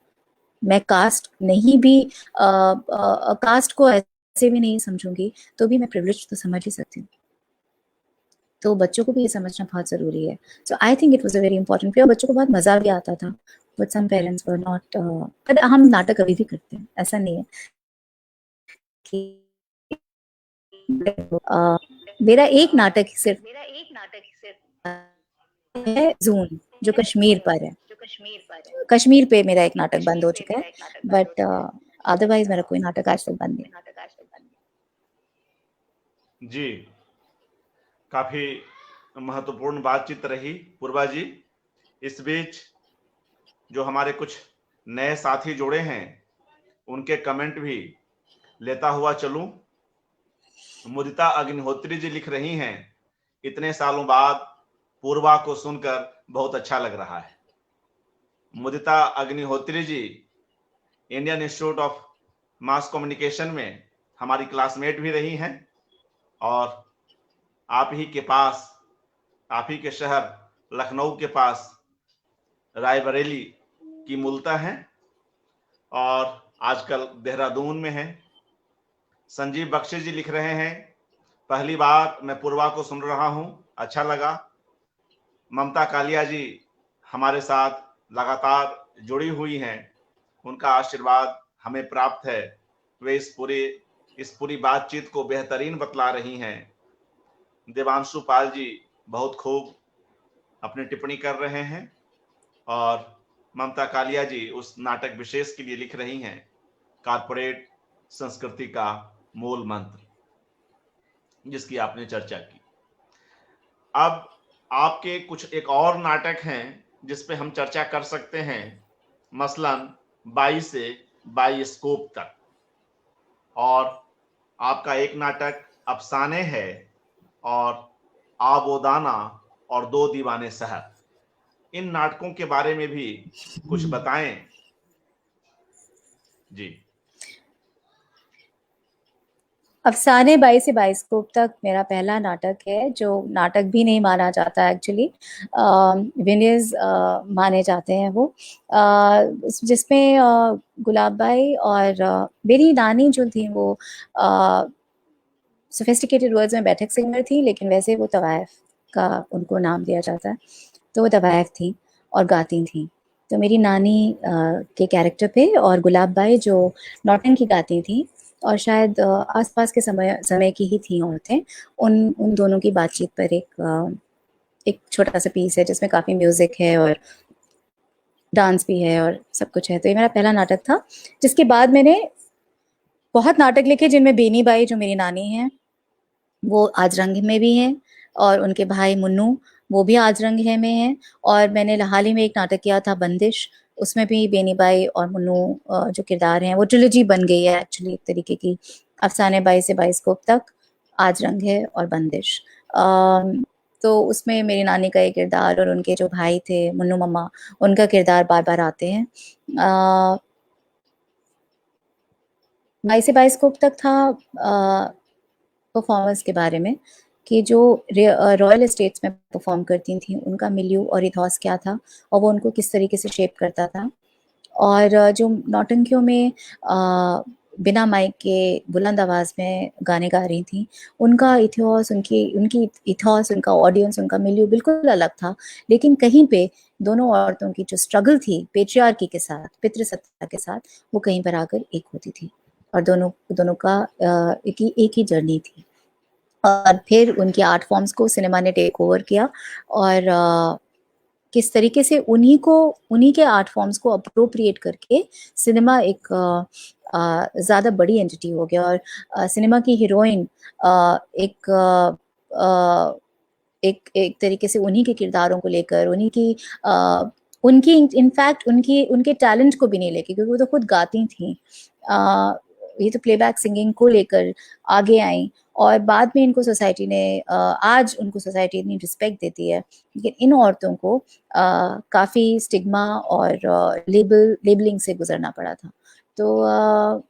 Speaker 2: मैं कास्ट नहीं भी कास्ट को ऐसे भी नहीं समझूंगी तो भी मैं प्रिविलेज तो समझ ही सकती हूँ। तो बच्चों को भी ये समझना बहुत ज़रूरी है। So I think it was a very important play, और बच्चों को बहुत मज़ा भी आता था, but some parents were not. But हम नाटक अभी भी करते हैं, ऐसा नहीं है कि मेरा एक नाटक सिर्फ है जून, जो कश्मीर पर है। कश्मीर पे मेरा एक नाटक बंद हो चुका है, बट अदरवाइज मेरा कोई नाटक आज तक बंद नहीं।
Speaker 1: जी, काफी महत्वपूर्ण बातचीत रही पूर्वा जी। इस बीच जो हमारे कुछ नए साथी जुड़े हैं उनके कमेंट भी लेता हुआ चलूं। मुदिता अग्निहोत्री जी लिख रही हैं, इतने सालों बाद पूर्वा को सुनकर बहुत अच्छा लग रहा है। Mudita Agnihotri ji Indian Institute of Mass Communication में हमारी क्लासमेट भी रही हैं, और आप ही के पास, आप ही के शहर लखनऊ के पास रायबरेली की मूलता है, और आजकल देहरादून में है। संजीव बख्शी जी लिख रहे हैं, पहली बार मैं पूर्वा को सुन रहा हूं, अच्छा लगा। ममता कालिया जी हमारे साथ लगातार जुड़ी हुई हैं, उनका आशीर्वाद हमें प्राप्त है, वे इस पूरी बातचीत को बेहतरीन बतला रही हैं। देवांशु पाल जी बहुत खूब अपनी टिप्पणी कर रहे हैं और ममता कालिया जी उस नाटक विशेष के लिए लिख रही हैं, कारपोरेट संस्कृति का मूल मंत्र, जिसकी आपने चर्चा की। अब आपके कुछ एक और नाटक हैं जिस पे हम चर्चा कर सकते हैं, मसलन 22 से बाइस्कोप तक, और आपका एक नाटक अफसाने है और आबोदाना और दो दीवाने शहर। इन नाटकों के बारे में भी कुछ बताएं जी।
Speaker 2: अफसाने 22 से बाइस्कोप तक मेरा पहला नाटक है, जो नाटक भी नहीं माना जाता एक्चुअली, विनियर्स माने जाते हैं वो, जिसमें गुलाब भाई और मेरी नानी जो थी वो सोफिस्टिकेटेड वर्ड्स में बैठक सिंगर थी, लेकिन वैसे वो तवायफ का उनको नाम दिया जाता है, तो वो तवायफ थी और गाती थी। तो मेरी नानी के कैरेक्टर पे, और गुलाब बाई जो नौटंकी गाती थी और शायद आसपास के समय की ही थी औरतें, उन दोनों की बातचीत पर एक छोटा सा पीस है जिसमें काफ़ी म्यूज़िक है और डांस भी है और सब कुछ है। तो ये मेरा पहला नाटक था, जिसके बाद मैंने बहुत नाटक लिखे जिनमें बेनी बाई जो मेरी नानी हैं वो आज रंग में भी हैं, और उनके भाई मुन्नू वो भी आज रंग है में हैं। और मैंने हाल ही में एक नाटक किया था बंदिश, उसमें भी बेनी बाई और मुन्नू जो किरदार हैं, वो ट्रिलॉजी बन गई है एक्चुअली एक तरीके की, अफसाने 22 से बाइस्कोप तक, आज रंग है और बंदिश। तो उसमें मेरी नानी का एक किरदार और उनके जो भाई थे मुन्नू मम्मा, उनका किरदार बार बार आते हैं। 22 से बाइस्कोप तक था परफॉर्मेंस के बारे में, कि जो रॉयल एस्टेट्स में परफॉर्म करती थी उनका मिलियू और इथॉस क्या था और वो उनको किस तरीके से शेप करता था। और जो नौटंकियों में बिना माइक के बुलंद आवाज़ में गाने गा रही थी, उनका इथियोस, उनकी इथॉस, उनका ऑडियंस, उनका मिलियू बिल्कुल अलग था। लेकिन कहीं पे दोनों औरतों की जो स्ट्रगल थी पेट्रियार्की के साथ, पितृसत्ता के साथ, वो कहीं पर आकर एक होती थी, और दोनों का एक ही जर्नी थी। और फिर उनकी आर्ट फॉर्म्स को सिनेमा ने टेक ओवर किया, और किस तरीके से उन्हीं के आर्ट फॉर्म्स को अप्रोप्रिएट करके सिनेमा एक ज़्यादा बड़ी एंटिटी हो गया, और सिनेमा की हीरोइन एक तरीके से उन्हीं के किरदारों को लेकर, उनकी इनफैक्ट उनके टैलेंट को भी नहीं लेके, क्योंकि वो तो खुद गाती थी, ये तो प्लेबैक सिंगिंग को लेकर आगे आई। और बाद में इनको सोसाइटी ने आज उनको सोसाइटी इतनी रिस्पेक्ट देती है, लेकिन इन औरतों को काफ़ी स्टिग्मा और लेबलिंग से गुजरना पड़ा था। तो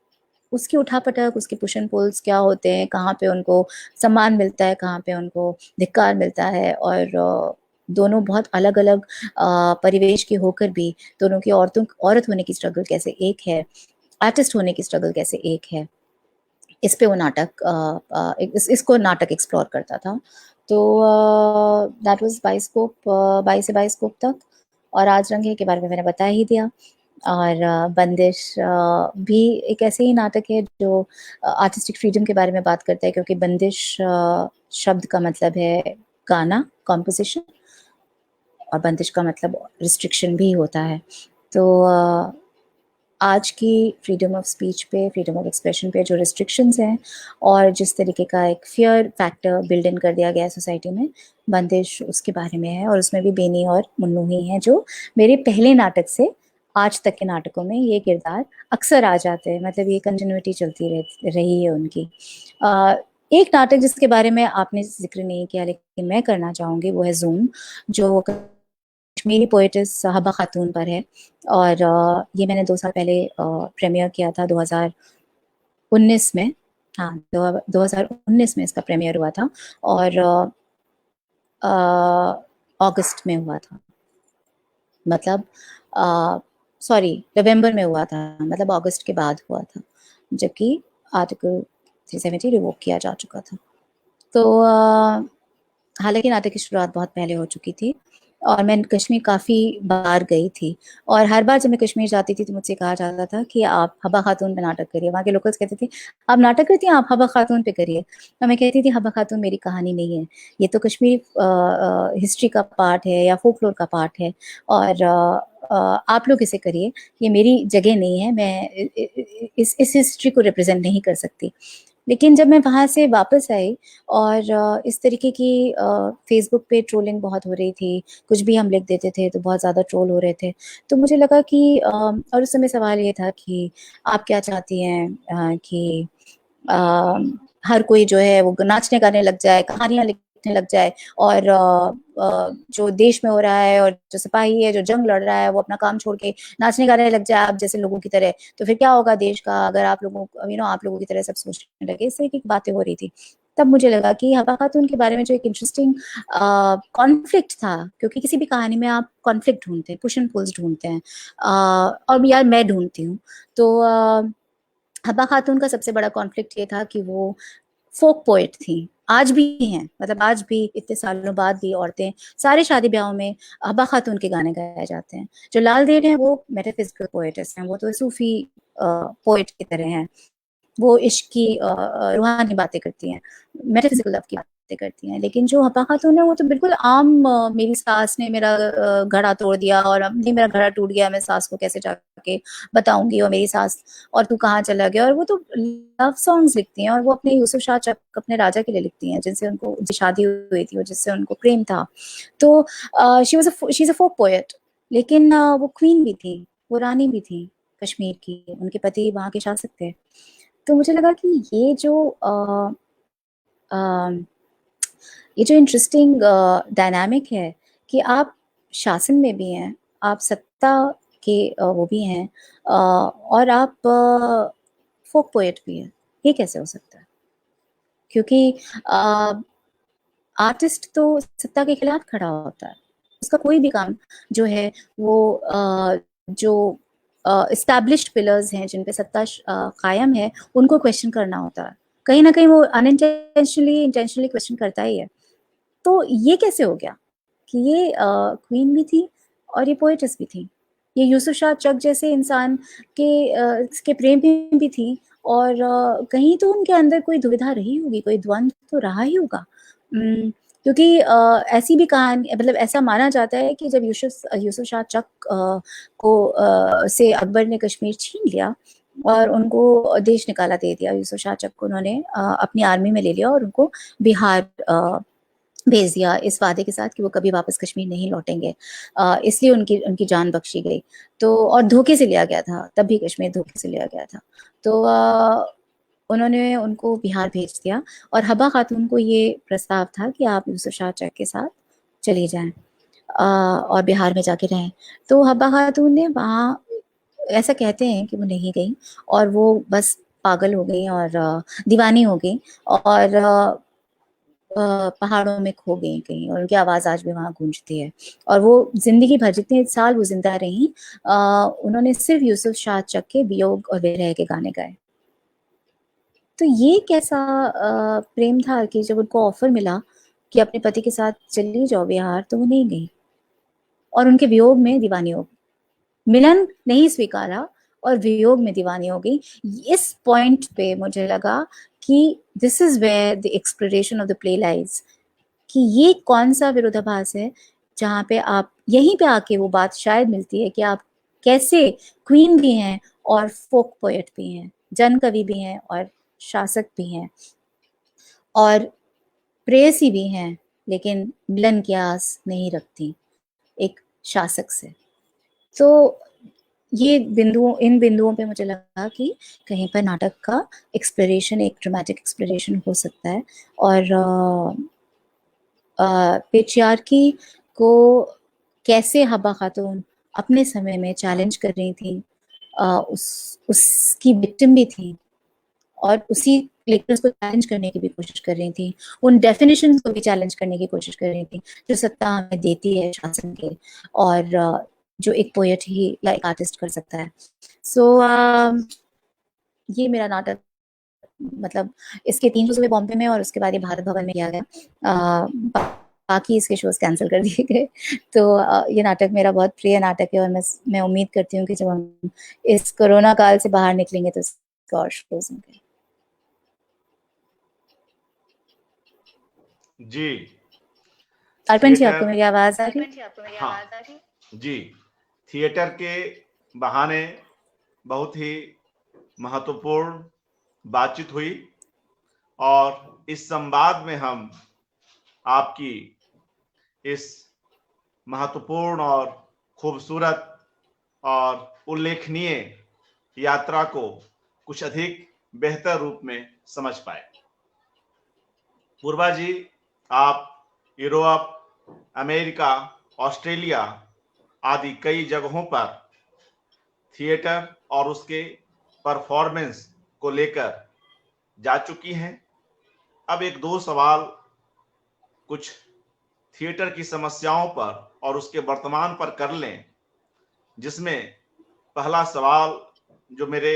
Speaker 2: उसकी उठापटक, उसके पुश एंड पुल्स क्या होते हैं, कहाँ पे उनको सम्मान मिलता है, कहाँ पे उनको धिक्कार मिलता है, और दोनों बहुत अलग अलग परिवेश के होकर भी दोनों की औरत होने की स्ट्रगल कैसे एक है, आर्टिस्ट होने की स्ट्रगल कैसे एक है, इस पे वो इसको नाटक एक्सप्लोर करता था। तो दैट वाज बाइस्कोप, 22 से बाइस्कोप तक। और आज रंग है के बारे में मैंने बता ही दिया। और बंदिश भी एक ऐसे ही नाटक है जो आर्टिस्टिक फ्रीडम के बारे में बात करता है, क्योंकि बंदिश शब्द का मतलब है गाना, कॉम्पोजिशन, और बंदिश का मतलब रिस्ट्रिक्शन भी होता है। तो आज की फ्रीडम ऑफ स्पीच पे, फ्रीडम ऑफ एक्सप्रेशन पे जो रिस्ट्रिक्शंस हैं और जिस तरीके का एक फियर फैक्टर बिल्ड इन कर दिया गया है सोसाइटी में, बंदिश उसके बारे में है। और उसमें भी बेनी और मुन्नू ही हैं, जो मेरे पहले नाटक से आज तक के नाटकों में ये किरदार अक्सर आ जाते हैं, मतलब ये कंटिन्यूटी चलती रही है उनकी। एक नाटक जिसके बारे में आपने जिक्र नहीं किया लेकिन मैं करना चाहूँगी, वो है जूम, जो कश्मीरी पोएटिस हबा खातून पर है। और ये मैंने 2 साल पहले प्रीमियर किया था 2019 में। हाँ, 2019 में इसका प्रीमियर हुआ था, और अगस्त में हुआ था, मतलब सॉरी नवंबर में हुआ था, मतलब अगस्त के बाद हुआ था, जबकि आर्टिकल 370 रिवोक किया जा चुका था। तो हालांकि नाटक की शुरुआत बहुत पहले हो चुकी थी, और मैं कश्मीर काफ़ी बार गई थी, और हर बार जब मैं कश्मीर जाती थी तो मुझसे कहा जाता था कि आप हबा खातून पे नाटक करिए। वहाँ के लोकल्स कहते थे, "आप नाटक करती हैं, आप हबा खातून पे करिए।" और मैं कहती थी, "हबा खातून मेरी कहानी नहीं है, ये तो कश्मीरी हिस्ट्री का पार्ट है या फ़ोकलोर का पार्ट है, और आप लोग इसे करिए, ये मेरी जगह नहीं है, मैं इस हिस्ट्री को रिप्रेज़ेंट नहीं कर सकती।" लेकिन जब मैं वहाँ से वापस आई और इस तरीके की फ़ेसबुक पे ट्रोलिंग बहुत हो रही थी, कुछ भी हम लिख देते थे तो बहुत ज़्यादा ट्रोल हो रहे थे। तो मुझे लगा कि और उस समय सवाल ये था कि आप क्या चाहती हैं, कि अ, हर कोई जो है वो नाचने गाने लग जाए, कहानियाँ लिखने लग जाए, और जो देश में हो रहा है और जो सिपाही है, जो जंग लड़ रहा है, वो अपना काम छोड़ के नाचने गाने लग जाए आप जैसे लोगों की तरह, तो फिर क्या होगा देश का, अगर आप लोगों आप लोगों की तरह सब सोचने लगे। इस तरह की बातें हो रही थी। तब मुझे लगा कि हबा खातून के बारे में जो एक इंटरेस्टिंग कॉन्फ्लिक्ट था, क्योंकि किसी भी कहानी में आप कॉन्फ्लिक्ट ढूँढते हैं, पुश एंड पुल्स ढूँढते हैं, और यार मैं ढूँढती हूँ। तो हबा खातून का सबसे बड़ा कॉन्फ्लिक्ट ये था कि वो फ़ोक पोएट थीं, आज भी हैं, मतलब आज भी इतने सालों बाद भी औरतें सारे शादी-ब्याहों में हबा खातून के गाने गाए जाते हैं। जो लाल देर हैं वो मेटाफिज़िकल पोएटेस हैं, वो तो सूफ़ी पोएट की तरह हैं। वो इश्क की रूहानी बातें करती हैं, मेटाफिज़िकल लव की बातें करती हैं। लेकिन जो हबा खातून है वो तो बिल्कुल आम, मेरी सास ने मेरा घड़ा तोड़ दिया, और अब नहीं मेरा घड़ा टूट गया, मैं सास को कैसे जाके बताऊँगी, और मेरी सास, और तू कहाँ चला गया, और वो तो लव सॉन्ग्स लिखती हैं, और वो अपने यूसुफ शाह चक अपने राजा के लिए लिखती हैं, जिनसे उनको उनकी शादी हुई थी और जिससे उनको प्रेम था। तो she is a folk poet, लेकिन वो क्वीन भी थी, वो रानी भी थी कश्मीर की, उनके पति वहाँ के शासक थे। तो मुझे लगा कि अ, ये जो इंटरेस्टिंग डायनामिक है कि आप शासन में भी हैं, आप सत्ता के वो भी हैं, और आप फ़ोक पोएट भी हैं। ये कैसे हो सकता है? क्योंकि अ, आर्टिस्ट तो सत्ता के खिलाफ खड़ा होता है। उसका कोई भी काम जो है वो जो एस्टैब्लिश्ड पिलर्स हैं जिन पे सत्ता कायम है, उनको क्वेश्चन करना होता है। कहीं न कहीं वो अनइंटेंशनली इंटेंशनली क्वेश्चन करता ही है। तो ये कैसे हो गया कि ये क्वीन भी थी और ये पोएटेस भी थी। ये यूसुफ शाह चक जैसे इंसान के के प्रेमी भी थी, और कहीं तो उनके अंदर कोई दुविधा रही होगी, कोई द्वंद तो रहा ही होगा। क्योंकि ऐसी भी कहानी, मतलब ऐसा माना जाता है कि जब यूसुफ शाह चक से अकबर ने कश्मीर छीन लिया और उनको देश निकाला दे दिया, यूसुफ शाह चक को उन्होंने अपनी आर्मी में ले लिया और उनको बिहार भेज दिया इस वादे के साथ कि वो कभी वापस कश्मीर नहीं लौटेंगे। इसलिए उनकी उनकी जान बख्शी गई। तो और धोखे से लिया गया था, तब भी कश्मीर धोखे से लिया गया था। तो उन्होंने उनको बिहार भेज दिया, और हबा खातून को ये प्रस्ताव था कि आप यूसुफ शाह चक के साथ चली जाएँ, और बिहार में जाके रहें। तो हबा खातून ने वहाँ, ऐसा कहते हैं कि वो नहीं गई, और वो बस पागल हो गई और दीवानी हो गई, और पहाड़ों में खो गई कहीं, और उनकी आवाज़ आज भी वहाँ गूंजती है। और वो ज़िंदगी भर, जितने साल वो ज़िंदा रहीं, उन्होंने सिर्फ़ यूसुफ शाह चक के वियोग और विरह के गाने गाए। तो ये कैसा प्रेम था कि जब उनको ऑफ़र मिला कि अपने पति के साथ चली जाओ बिहार, तो वो नहीं गईं, और उनके वियोग में दीवानी हो गईं। मिलन नहीं स्वीकारा और वियोग में दीवानी हो गई। इस पॉइंट पे मुझे लगा कि this is where the exploration of the play lies, कि ये कौन-सा विरोधाभास है, जहाँ पे आप, यहीं पे आके वो बात शायद मिलती है कि आप कैसे क्वीन भी हैं और फ़ोक पोएट भी हैं, जन कवि भी हैं और शासक भी हैं, और प्रेयसी भी हैं, लेकिन मिलन की आस नहीं रखती एक शासक से। तो ये इन बिंदुओं पे मुझे लगा कि कहीं पर नाटक का एक्सप्लोरेशन, एक ड्रामेटिक एक्सप्लोरेशन हो सकता है, और पेट्रियार्की को कैसे हबा खातून अपने समय में चैलेंज कर रही थी, उसकी विक्टिम भी थी, और उसी लेकिन उसको चैलेंज करने की भी कोशिश कर रही थी। उन डेफिनिशंस को भी चैलेंज करने की कोशिश कर रही थी, जो सत्ता हमें देती है शासन के, और जो एक पोएट ही या एक आर्टिस्ट कर सकता है। सो ये मेरा नाटक, मतलब इसके 3 शोज़ हुए बॉम्बे में और उसके बाद ये भारत भवन में किया गया। बाकी इसके शोज कैंसिल कर दिए गए। तो ये नाटक मेरा बहुत प्रिय नाटक है और मैं उम्मीद करती हूँ कि जब हम इस कोरोना काल से बाहर निकलेंगे तो इसके और शोज होंगे।
Speaker 1: जी
Speaker 2: अर्पण जी, आपको मेरी आवाज आ रही?
Speaker 1: हाँ जी, थिएटर के बहाने बहुत ही महत्वपूर्ण बातचीत हुई और इस संवाद में हम आपकी इस महत्वपूर्ण और खूबसूरत और उल्लेखनीय यात्रा को कुछ अधिक बेहतर रूप में समझ पाए। पूर्वा जी, आप यूरोप, अमेरिका, ऑस्ट्रेलिया आदि कई जगहों पर थिएटर और उसके परफॉर्मेंस को लेकर जा चुकी हैं। अब एक दो सवाल कुछ थिएटर की समस्याओं पर और उसके वर्तमान पर कर लें, जिसमें पहला सवाल जो मेरे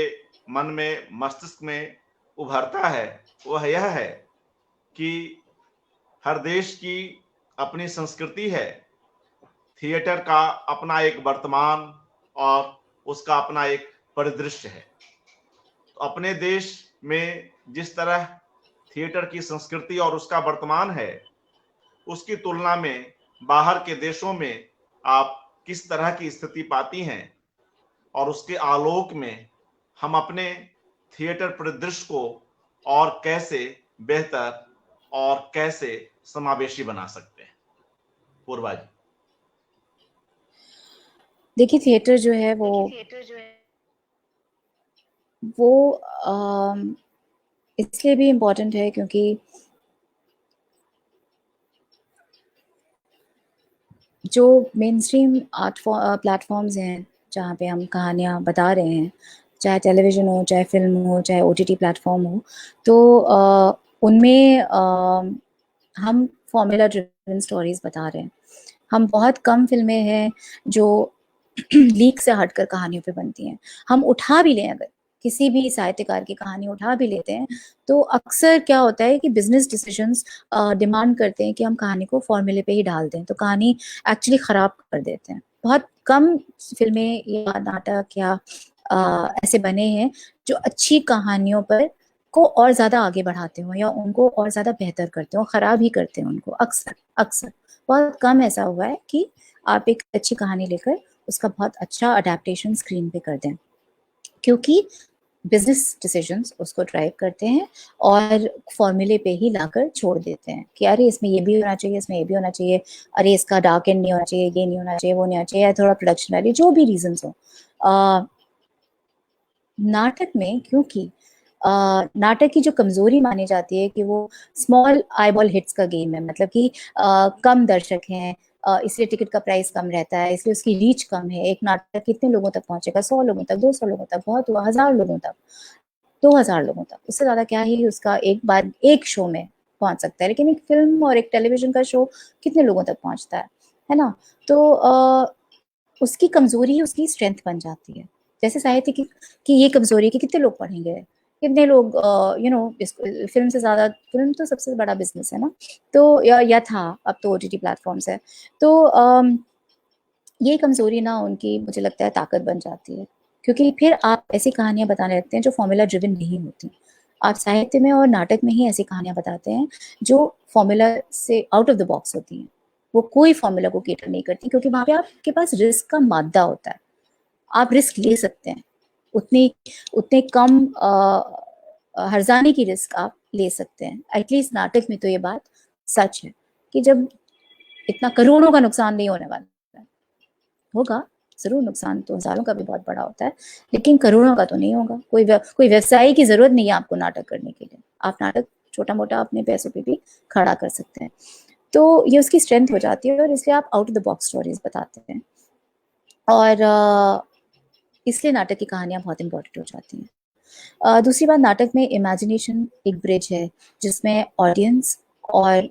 Speaker 1: मन में, मस्तिष्क में उभरता है वह यह है कि हर देश की अपनी संस्कृति है, थिएटर का अपना एक वर्तमान और उसका अपना एक परिदृश्य है। तो अपने देश में जिस तरह थिएटर की संस्कृति और उसका वर्तमान है, उसकी तुलना में बाहर के देशों में आप किस तरह की स्थिति पाती हैं और उसके आलोक में हम अपने थिएटर परिदृश्य को और कैसे बेहतर और कैसे समावेशी बना सकते हैं? पूर्वा जी।
Speaker 2: देखिए, थिएटर जो है वो इसलिए भी इम्पोर्टेंट है क्योंकि जो मेन स्ट्रीम आर्ट प्लेटफॉर्म्स हैं जहाँ पे हम कहानियाँ बता रहे हैं, चाहे टेलीविज़न हो, चाहे फ़िल्म हो, चाहे ओटीटी प्लेटफॉर्म हो, तो उनमें हम फॉर्मूला ड्रिवन स्टोरीज़ बता रहे हैं। हम बहुत कम फ़िल्में हैं जो लीक से हटकर कहानियों पे बनती हैं। हम उठा भी लें, अगर किसी भी साहित्यकार की कहानी उठा भी लेते हैं, तो अक्सर क्या होता है कि बिज़नेस डिसीजंस डिमांड करते हैं कि हम कहानी को फॉर्मूले पे ही डाल दें, तो कहानी एक्चुअली ख़राब कर देते हैं। बहुत कम फ़िल्में या नाटक या ऐसे बने हैं जो अच्छी कहानियों पर को और ज़्यादा आगे बढ़ाते हों या उनको और ज़्यादा बेहतर करते हों, ख़राब ही करते हैं उनको अक्सर। बहुत कम ऐसा हुआ है कि आप एक अच्छी कहानी लेकर उसका बहुत अच्छा अडैप्टेशन स्क्रीन पे कर दें, क्योंकि बिज़नेस डिसीजंस उसको ड्राइव करते हैं और फॉर्मूले पे ही लाकर छोड़ देते हैं कि अरे इसमें ये भी होना चाहिए, इसमें ये भी होना चाहिए, अरे इसका डार्क एंड नहीं होना चाहिए, ये नहीं होना चाहिए, वो नहीं होना चाहिए, या थोड़ा प्रोडक्शन वैल्यू, जो भी रीजंस हो। नाटक में क्योंकि नाटक की जो कमज़ोरी मानी जाती है कि वो स्मॉल आईबॉल हिट्स का गेम है, मतलब कि कम दर्शक हैं, इसलिए टिकट का प्राइस कम रहता है, इसलिए उसकी रीच कम है। एक नाटक कितने लोगों तक पहुंचेगा? 100 लोगों तक, 200 लोगों तक, बहुत हुआ 1000 लोगों तक, 2000 लोगों तक, उससे ज़्यादा क्या ही उसका एक बार एक शो में पहुंच सकता है। लेकिन एक फिल्म और एक टेलीविजन का शो कितने लोगों तक पहुंचता है ना? तो उसकी कमज़ोरी उसकी स्ट्रेंथ बन जाती है। जैसे साहित्य की ये कमज़ोरी है कि कितने लोग पढ़ेंगे, कितने लोग इस फ़िल्म से ज़्यादा, फ़िल्म तो सबसे बड़ा बिज़नेस है ना, तो या था, अब तो ओटीटी प्लेटफ़ॉर्म्स है। तो ये कमज़ोरी ना उनकी मुझे लगता है ताकत बन जाती है, क्योंकि फिर आप ऐसी कहानियाँ बताने लगते हैं जो फ़ॉर्मूला ड्रिवन नहीं होती। आप साहित्य में और नाटक में ही ऐसी कहानियाँ बताते हैं जो फ़ॉर्मूला से आउट ऑफ द बॉक्स होती हैं। वो कोई फ़ॉर्मूला को कैटर नहीं करती, क्योंकि वहाँ पे आपके पास रिस्क का मादा होता है। आप रिस्क ले सकते हैं, उतनी उतने कम हर्जाने की रिस्क आप ले सकते हैं। एटलीस्ट नाटक में तो ये बात सच है कि जब इतना करोड़ों का नुकसान नहीं होने वाला है, होगा ज़रूर, नुकसान तो हज़ारों का भी बहुत बड़ा होता है, लेकिन करोड़ों का तो नहीं होगा। कोई व्यवसाय की ज़रूरत नहीं है आपको नाटक करने के लिए। आप नाटक छोटा-मोटा अपने पैसों पे भी खड़ा कर सकते हैं। तो ये उसकी स्ट्रेंथ हो जाती है और इसलिए आप out of the box stories बताते हैं और इसलिए नाटक की कहानियाँ बहुत इम्पोर्टेंट हो जाती हैं। दूसरी बात, नाटक में इमेजिनेशन एक ब्रिज है जिसमें ऑडियंस और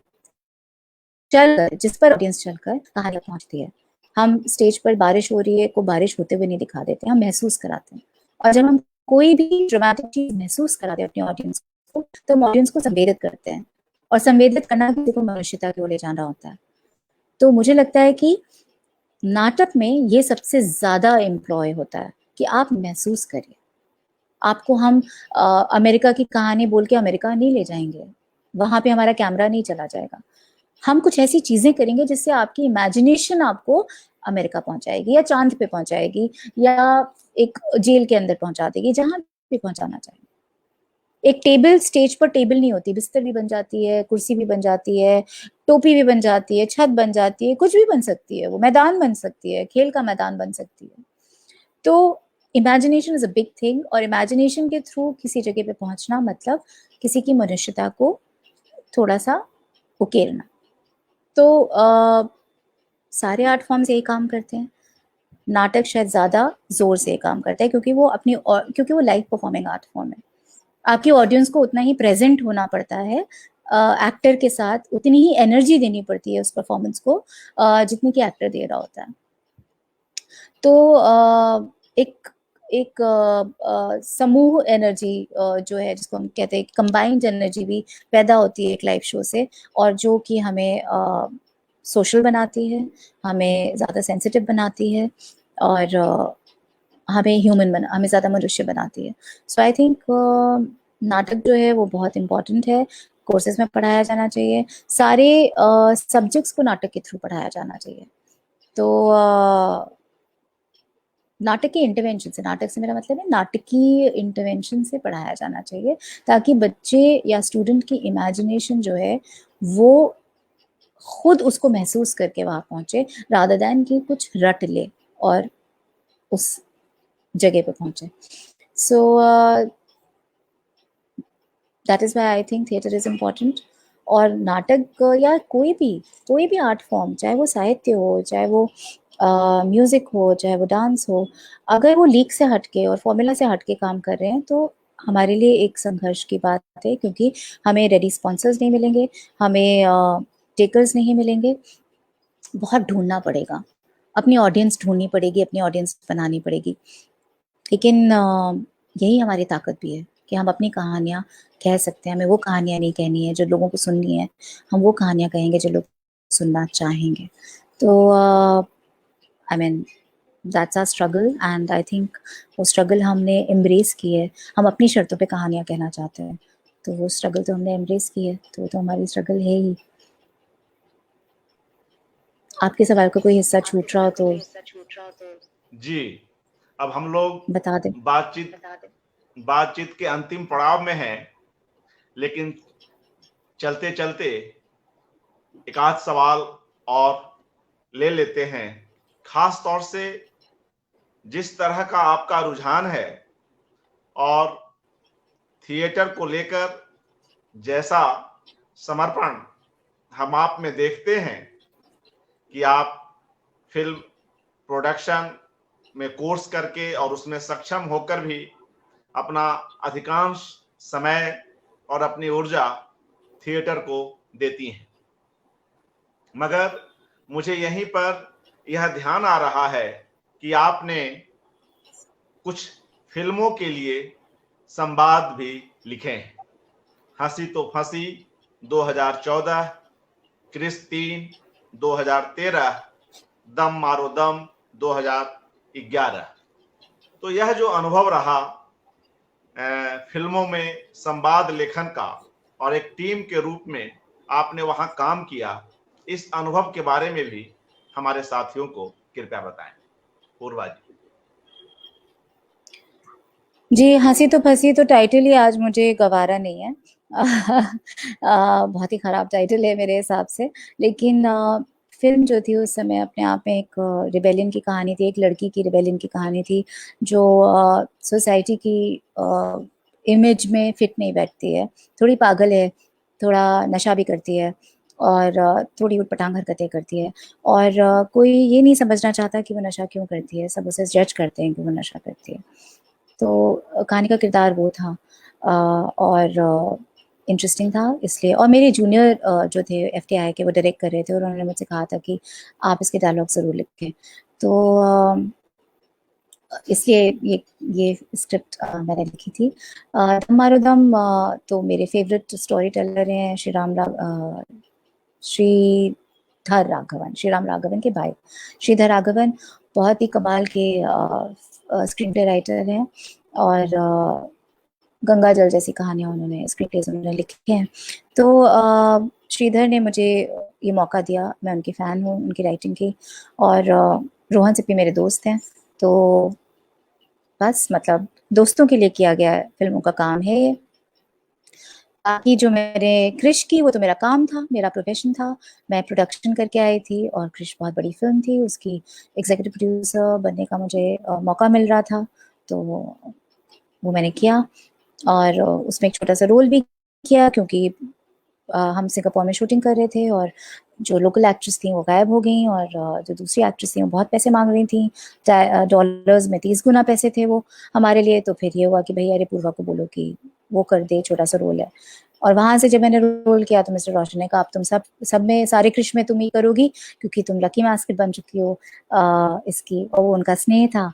Speaker 2: जिस पर ऑडियंस चलकर कहानी पहुंचती है। हम स्टेज पर बारिश हो रही है को बारिश होते हुए नहीं दिखा देते, हम महसूस कराते हैं। और जब हम कोई भी ड्रामेटिक चीज महसूस कराते हैं अपने ऑडियंस को, तो हम ऑडियंस को संवेदित करते हैं, और संवेदित करना किसी को मनुष्यता की ओर ले जाना होता है। तो मुझे लगता है कि नाटक में ये सबसे ज़्यादा एम्प्लॉय होता है कि आप महसूस करिए। आपको हम अमेरिका की कहानी बोल के अमेरिका नहीं ले जाएँगे, वहाँ पे हमारा कैमरा नहीं चला जाएगा। हम कुछ ऐसी चीज़ें करेंगे जिससे आपकी इमेजिनेशन आपको अमेरिका पहुँचाएगी या चाँद पे पहुँचाएगी या एक जेल के अंदर पहुँचा देगी, जहाँ भी पहुँचाना चाहें। एक टेबल स्टेज पर टेबल नहीं होती, बिस्तर भी बन जाती है, कुर्सी भी बन जाती है, टोपी भी बन जाती है, छत बन जाती है, कुछ भी बन सकती है, वो मैदान बन सकती है, खेल का मैदान बन सकती है। तो imagination is a big thing और इमेजिनेशन के थ्रू किसी जगह पे पहुँचना मतलब किसी की मनुष्यता को थोड़ा-सा उकेरना। तो सारे आर्ट फॉर्म्स यही काम करते हैं। नाटक शायद ज़्यादा ज़ोर से ये काम करता है क्योंकि वो लाइव परफॉर्मिंग आर्ट फॉर्म है। आपकी ऑडियंस को उतना ही प्रेजेंट होना पड़ता है, एक्टर के साथ उतनी ही एनर्जी देनी पड़ती है उस परफॉर्मेंस को जितनी कि एक्टर दे रहा होता है। तो एक एक समूह एनर्जी जो है जिसको हम कहते हैं कंबाइंड एनर्जी भी पैदा होती है एक लाइव शो से, और जो कि हमें सोशल बनाती है, हमें ज़्यादा सेंसिटिव बनाती है और हमें ज़्यादा मनुष्य बनाती है। सो आई थिंक नाटक जो है वो बहुत इम्पोर्टेंट है, कोर्सेज में पढ़ाया जाना चाहिए, सारे सब्जेक्ट्स को नाटक के थ्रू पढ़ाया जाना चाहिए। तो नाटक के इंटरवेंशन से, नाटक से मेरा मतलब है नाटकीय इंटरवेंशन से पढ़ाया जाना चाहिए, ताकि बच्चे या स्टूडेंट की इमेजिनेशन जो है वो खुद उसको महसूस करके वहाँ पहुँचे, रादर दैन कि कुछ रट ले और उस जगह पे पहुँचे। So that is why I think theatre is important. और नाटक या कोई भी आर्ट फॉर्म, चाहे वो साहित्य हो, चाहे वो म्यूज़िक हो, चाहे वो डांस हो, अगर वो लीक से हटके और फॉर्मूला से हटके काम कर रहे हैं तो हमारे लिए एक संघर्ष की बात है, क्योंकि हमें रेडी स्पॉन्सर्स नहीं मिलेंगे, हमें टेकर्स नहीं मिलेंगे, बहुत ढूँढना पड़ेगा, अपनी ऑडियंस ढूँढनी पड़ेगी, अपनी ऑडियंस बनानी पड़ेगी। लेकिन यही हमारी ताकत भी है कि हम अपनी कहानियाँ कह सकते हैं, हमें वो कहानियाँ नहीं कहनी है जो लोगों को सुननी है, हम वो कहानियाँ कहेंगे जो लोग सुनना चाहेंगे। तो I mean that's our struggle and I think वो स्ट्रगल हमने एम्ब्रेस की है। हम अपनी शर्तों पे कहानियाँ कहना चाहते हैं, तो वो स्ट्रगल तो हमने एम्ब्रेस की है, तो वो तो हमारी स्ट्रगल है ही। आपके सवाल का कोई हिस्सा छूट रहा हो तो
Speaker 1: जी, अब हम लोग
Speaker 2: बता दें।
Speaker 1: बातचीत के अंतिम पड़ाव में हैं, लेकिन चलते-चलते एक आध सवाल और ले लेते हैं। खास तौर से जिस तरह का आपका रुझान है और थिएटर को लेकर जैसा समर्पण हम आप में देखते हैं कि आप फ़िल्म प्रोडक्शन में कोर्स करके और उसमें सक्षम होकर भी अपना अधिकांश समय और अपनी ऊर्जा थिएटर को देती हैं। मगर मुझे यहीं पर यह ध्यान आ रहा है कि आपने कुछ फ़िल्मों के लिए संवाद भी लिखे हैं। हँसी तो फँसी 2014, क्रिस 3 2013, दम मारो दम 2011। तो यह जो अनुभव रहा फ़िल्मों में संवाद लेखन का और एक टीम के रूप में आपने वहाँ काम किया, इस अनुभव के बारे में भी हमारे साथियों को कृपया बताएँ। पूर्वा जी।
Speaker 2: जी, हँसी तो फँसी तो टाइटल ही आज मुझे गँवारा नहीं है। बहुत ही ख़राब टाइटल है मेरे हिसाब से, लेकिन फ़िल्म जो थी उस समय अपने आप में एक रिबेलियन की कहानी थी, एक लड़की की रिबेलियन की कहानी थी जो सोसाइटी की इमेज में फिट नहीं बैठती है, थोड़ी पागल है, थोड़ा नशा भी करती है और थोड़ी ऊट-पटांग हरकतें करती है और कोई ये नहीं समझना चाहता कि वो नशा क्यों करती है, सब उसे जज करते हैं कि वो नशा करती है। तो कहानी का किरदार वो था और इंटरेस्टिंग था इसलिए। और मेरे जूनियर जो थे एफटीआई के, वो डायरेक्ट कर रहे थे और उन्होंने मुझसे कहा था कि आप इसके डायलॉग ज़रूर लिखें। तो इसलिए ये स्क्रिप्ट मैंने लिखी थी। दम मारो दम तो मेरे फेवरेट स्टोरी टेलर हैं श्री श्रीधर राघवन, श्रीराम राघवन के भाई श्रीधर राघवन बहुत ही कमाल के स्क्रीन प्ले राइटर हैं और गंगा जल जैसी कहानियां उन्होंने स्क्रीन प्लेज उन्होंने लिखे हैं। तो श्रीधर ने मुझे ये मौका दिया, मैं उनकी फ़ैन हूँ उनकी राइटिंग की, और रोहन सिप्पी मेरे दोस्त हैं, तो बस मतलब दोस्तों के लिए किया गया फिल्मों का काम है ये। बाकी जो मेरे क्रिश की, वो तो मेरा काम था, मेरा प्रोफेशन था, मैं प्रोडक्शन करके आई थी, और क्रिश बहुत बड़ी फिल्म थी, उसकी एग्जीक्यूटिव प्रोड्यूसर बनने का मुझे मौका मिल रहा था, तो वो मैंने किया, और उसमें एक छोटा सा रोल भी किया, क्योंकि हम सिंगापुर में शूटिंग कर रहे थे और जो लोकल एक्ट्रेस थी वो गायब हो गई, और जो दूसरी एक्ट्रेस थी वो बहुत पैसे मांग रही थी, डॉलर्स में 30 गुना पैसे थे वो हमारे लिए। तो फिर ये हुआ कि भैया अरे पूर्वा को बोलो कि वो कर दे, छोटा सा रोल है। और वहाँ से जब मैंने रोल किया तो मिस्टर रोशन ने कहा अब तुम सब में सारे क्रिश में तुम ही करोगी, क्योंकि तुम लकी मास्केट बन चुकी हो इसकी। और वो उनका स्नेह था,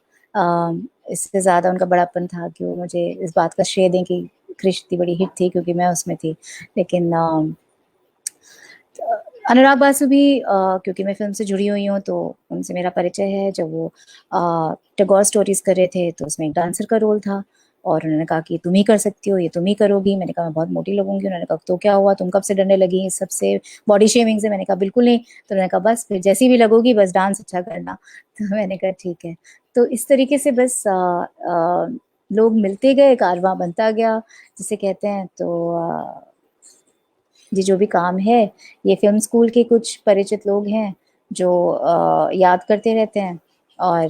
Speaker 2: इससे ज़्यादा उनका बड़ापन था कि वो मुझे इस बात का श्रेय दें कि क्रिश इतनी बड़ी हिट थी क्योंकि मैं उसमें थी। लेकिन अनुराग बासु भी क्योंकि मैं फिल्म से जुड़ी हुई हूँ तो उनसे मेरा परिचय है। जब वो टैगोर स्टोरीज कर रहे थे तो उसमें एक डांसर का रोल था, और उन्होंने कहा कि तुम ही कर सकती हो, ये तुम ही करोगी। मैंने कहा मैं बहुत मोटी लगूंगी। उन्होंने कहा तो क्या हुआ, तुम कब से डरने लगी इस सबसे, बॉडी शेमिंग से? मैंने कहा बिल्कुल नहीं। तो उन्होंने कहा बस फिर जैसी भी लगोगी बस डांस अच्छा करना। तो मैंने कहा ठीक है। तो इस तरीके से बस लोग मिलते गए, कारवां बनता गया जिसे कहते हैं। तो ये जो भी काम है, ये फिल्म स्कूल के कुछ परिचित लोग हैं जो याद करते रहते हैं, और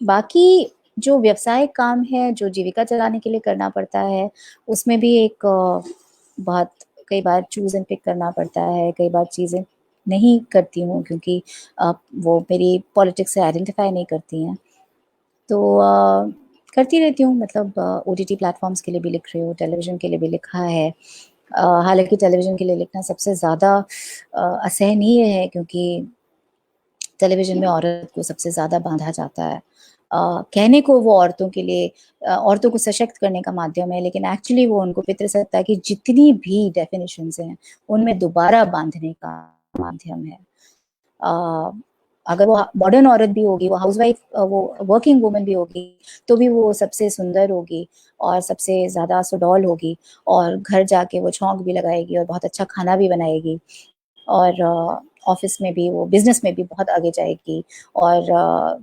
Speaker 2: बाकी जो व्यावसायिक काम है, जो जीविका चलाने के लिए करना पड़ता है, उसमें भी एक बहुत कई बार चूज़ एंड पिक करना पड़ता है। कई बार चीज़ें नहीं करती हूँ क्योंकि वो मेरी पॉलिटिक्स से आइडेंटिफाई नहीं करती हैं, तो करती रहती हूँ। मतलब OTT प्लेटफॉर्म्स के लिए भी लिख रही हूँ, टेलीविज़न के लिए भी लिखा है। हालांकि टेलीविज़न के लिए लिखना सबसे ज़्यादा असहनीय है, क्योंकि टेलीविज़न में औरत को सबसे ज़्यादा बांधा जाता है। कहने को वो औरतों के लिए औरतों को सशक्त करने का माध्यम है, लेकिन एक्चुअली वो उनको पितृसत्ता की जितनी भी डेफिनेशंस हैं उनमें दोबारा बांधने का माध्यम है। अगर वो मॉडर्न औरत भी होगी, वो हाउसवाइफ, वो वर्किंग वुमन भी होगी, तो भी वो सबसे सुंदर होगी और सबसे ज़्यादा सुडौल होगी, और घर जाके वो छौंक भी लगाएगी और बहुत अच्छा खाना भी बनाएगी, और ऑफिस में भी, वो बिजनेस में भी बहुत आगे जाएगी, और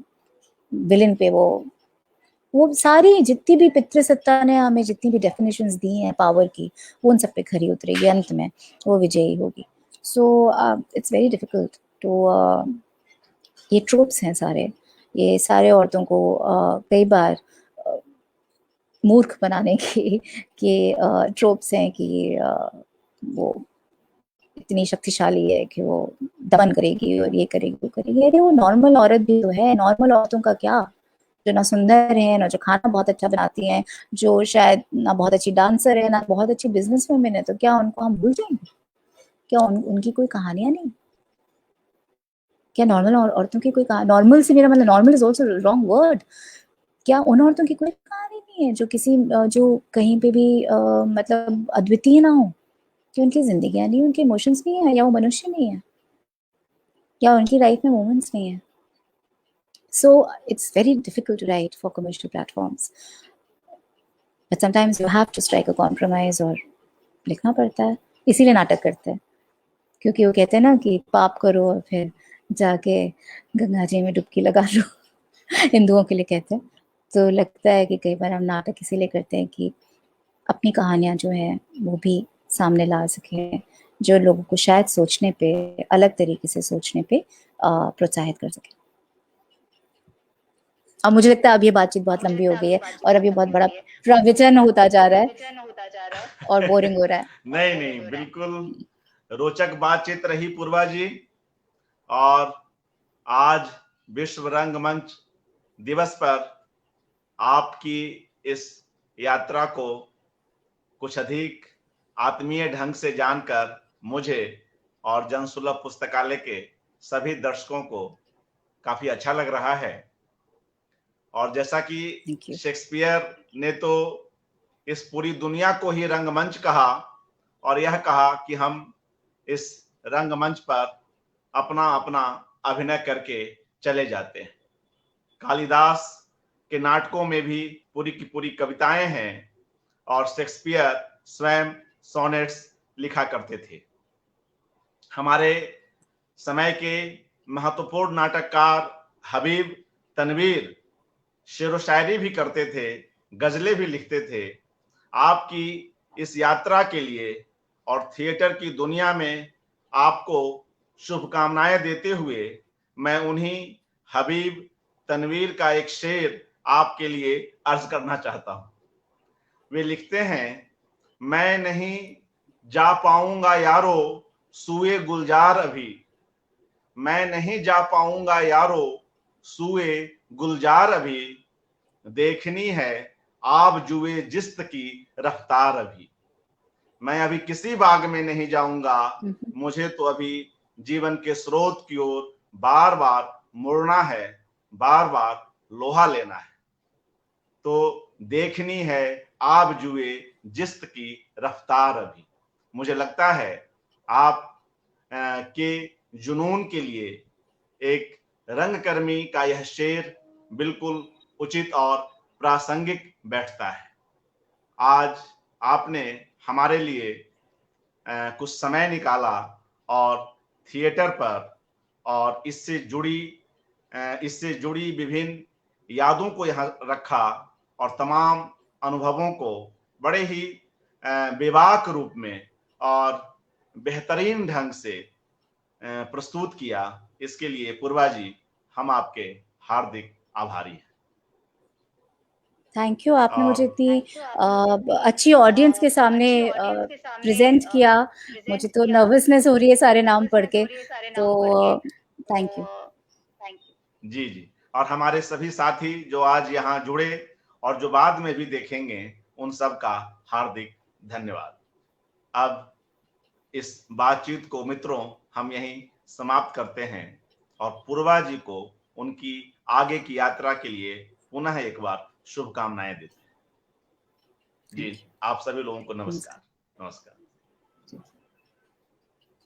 Speaker 2: विलन पे वो सारी जितनी भी पितृसत्ता ने हमें जितनी भी डेफिनेशंस दी हैं पावर की, वो उन सब पे खरी उतरेगी, अंत में वो विजयी होगी। So it's very difficult to ये ट्रोप्स हैं सारे, ये सारे औरतों को कई बार मूर्ख बनाने के ट्रोप्स हैं कि वो इतनी शक्तिशाली है कि वो दमन करेगी और ये करेगी वो करेगी। अरे वो नॉर्मल औरत भी तो है। नॉर्मल औरतों का क्या, जो ना सुंदर है, ना जो खाना बहुत अच्छा बनाती हैं, जो शायद ना बहुत अच्छी डांसर है, ना बहुत अच्छी बिजनेस वुमेन है, तो क्या उनको हम भूल जाएंगे? क्या उनकी कोई कहानियां नहीं? क्या नॉर्मल औरतों की कोई नॉर्मल से मेरा मतलब normal is also wrong word. क्या उन औरतों की कोई कहानी नहीं है जो किसी जो कहीं पे भी मतलब अद्वितीय ना हो? कि उनकी जिंदगियां नहीं, उनके इमोशंस नहीं है, या वो मनुष्य नहीं है, या उनकी लाइफ में मोमेंट्स नहीं है? So it's very difficult to write for commercial platforms, but sometimes you have to strike a compromise और लिखना पड़ता है। इसीलिए नाटक करते हैं, क्योंकि वो कहते हैं ना कि पाप करो और फिर जाके गंगा जी में डुबकी लगा लो। हिंदुओं के लिए कहते हैं। तो लगता है कि कई बार हम नाटक इसीलिए करते हैं कि अपनी कहानियां जो हैं वो भी सामने ला सकें, जो लोगों को शायद सोचने पे, अलग तरीके से सोचने पे प्रोत्साहित कर सकें। अब मुझे लगता है अब ये बातचीत बहुत लंबी हो गई है और अब ये बहुत बड़ा प्रवचन होता जा रहा है और बोरिंग हो रहा है।
Speaker 1: नहीं नहीं, बिल्कुल रोचक बातचीत रही पूर्वा जी। और आज विश्व रंगमंच दिवस पर आपकी इस यात्रा को कुछ अधिक आत्मीय ढंग से जानकर मुझे और जनसुलभ पुस्तकालय के सभी दर्शकों को काफी अच्छा लग रहा है। और जैसा कि शेक्सपियर ने तो इस पूरी दुनिया को ही रंगमंच कहा, और यह कहा कि हम इस रंगमंच पर अपना अपना अभिनय करके चले जाते हैं। कालिदास के नाटकों में भी पूरी की पूरी कविताएं हैं और शेक्सपियर स्वयं सोनेट्स लिखा करते थे। हमारे समय के महत्वपूर्ण नाटककार हबीब तनवीर शेरो शायरी भी करते थे, गजलें भी लिखते थे। आपकी इस यात्रा के लिए और थिएटर की दुनिया में आपको शुभकामनाएं देते हुए मैं उन्हीं हबीब तनवीर का एक शेर आपके लिए अर्ज करना चाहता हूं। वे लिखते हैं, मैं नहीं जा पाऊंगा यारो सूए गुलजार अभी, मैं नहीं जा पाऊंगा यारो सूए गुलजार अभी, देखनी है आब जुए जिस्त की रफ्तार अभी। मैं अभी किसी बाग में नहीं जाऊंगा, मुझे तो अभी जीवन के स्रोत की ओर बार बार मुड़ना है, बार बार लोहा लेना है। तो देखनी है आब जुए जिस्त की रफ्तार अभी। मुझे लगता है आप के जुनून के लिए एक रंगकर्मी का यह शेर बिल्कुल उचित और प्रासंगिक बैठता है। आज आपने हमारे लिए कुछ समय निकाला और थिएटर पर और इससे जुड़ी विभिन्न यादों को यहाँ रखा और तमाम अनुभवों को बड़े ही बेबाक रूप में और बेहतरीन ढंग से प्रस्तुत किया। इसके लिए पूर्वा जी, हम आपके हार्दिक आभारी हैं।
Speaker 2: थैंक यू, आपने मुझे इतनी अच्छी ऑडियंस के सामने प्रेजेंट किया। मुझे तो नर्वसनेस हो रही है सारे नाम पढ़ के, तो थैंक यू।
Speaker 1: जी जी, और हमारे सभी साथी जो आज यहाँ जुड़े और जो बाद में भी देखेंगे, उन सब का हार्दिक धन्यवाद। अब इस बातचीत को मित्रों हम यहीं समाप्त करते हैं और पूर्वा जी को उनकी आगे की यात्रा के लिए पुनः एक बार शुभकामनाएं देते हैं। जी, आप सभी लोगों को नमस्कार। नमस्कार।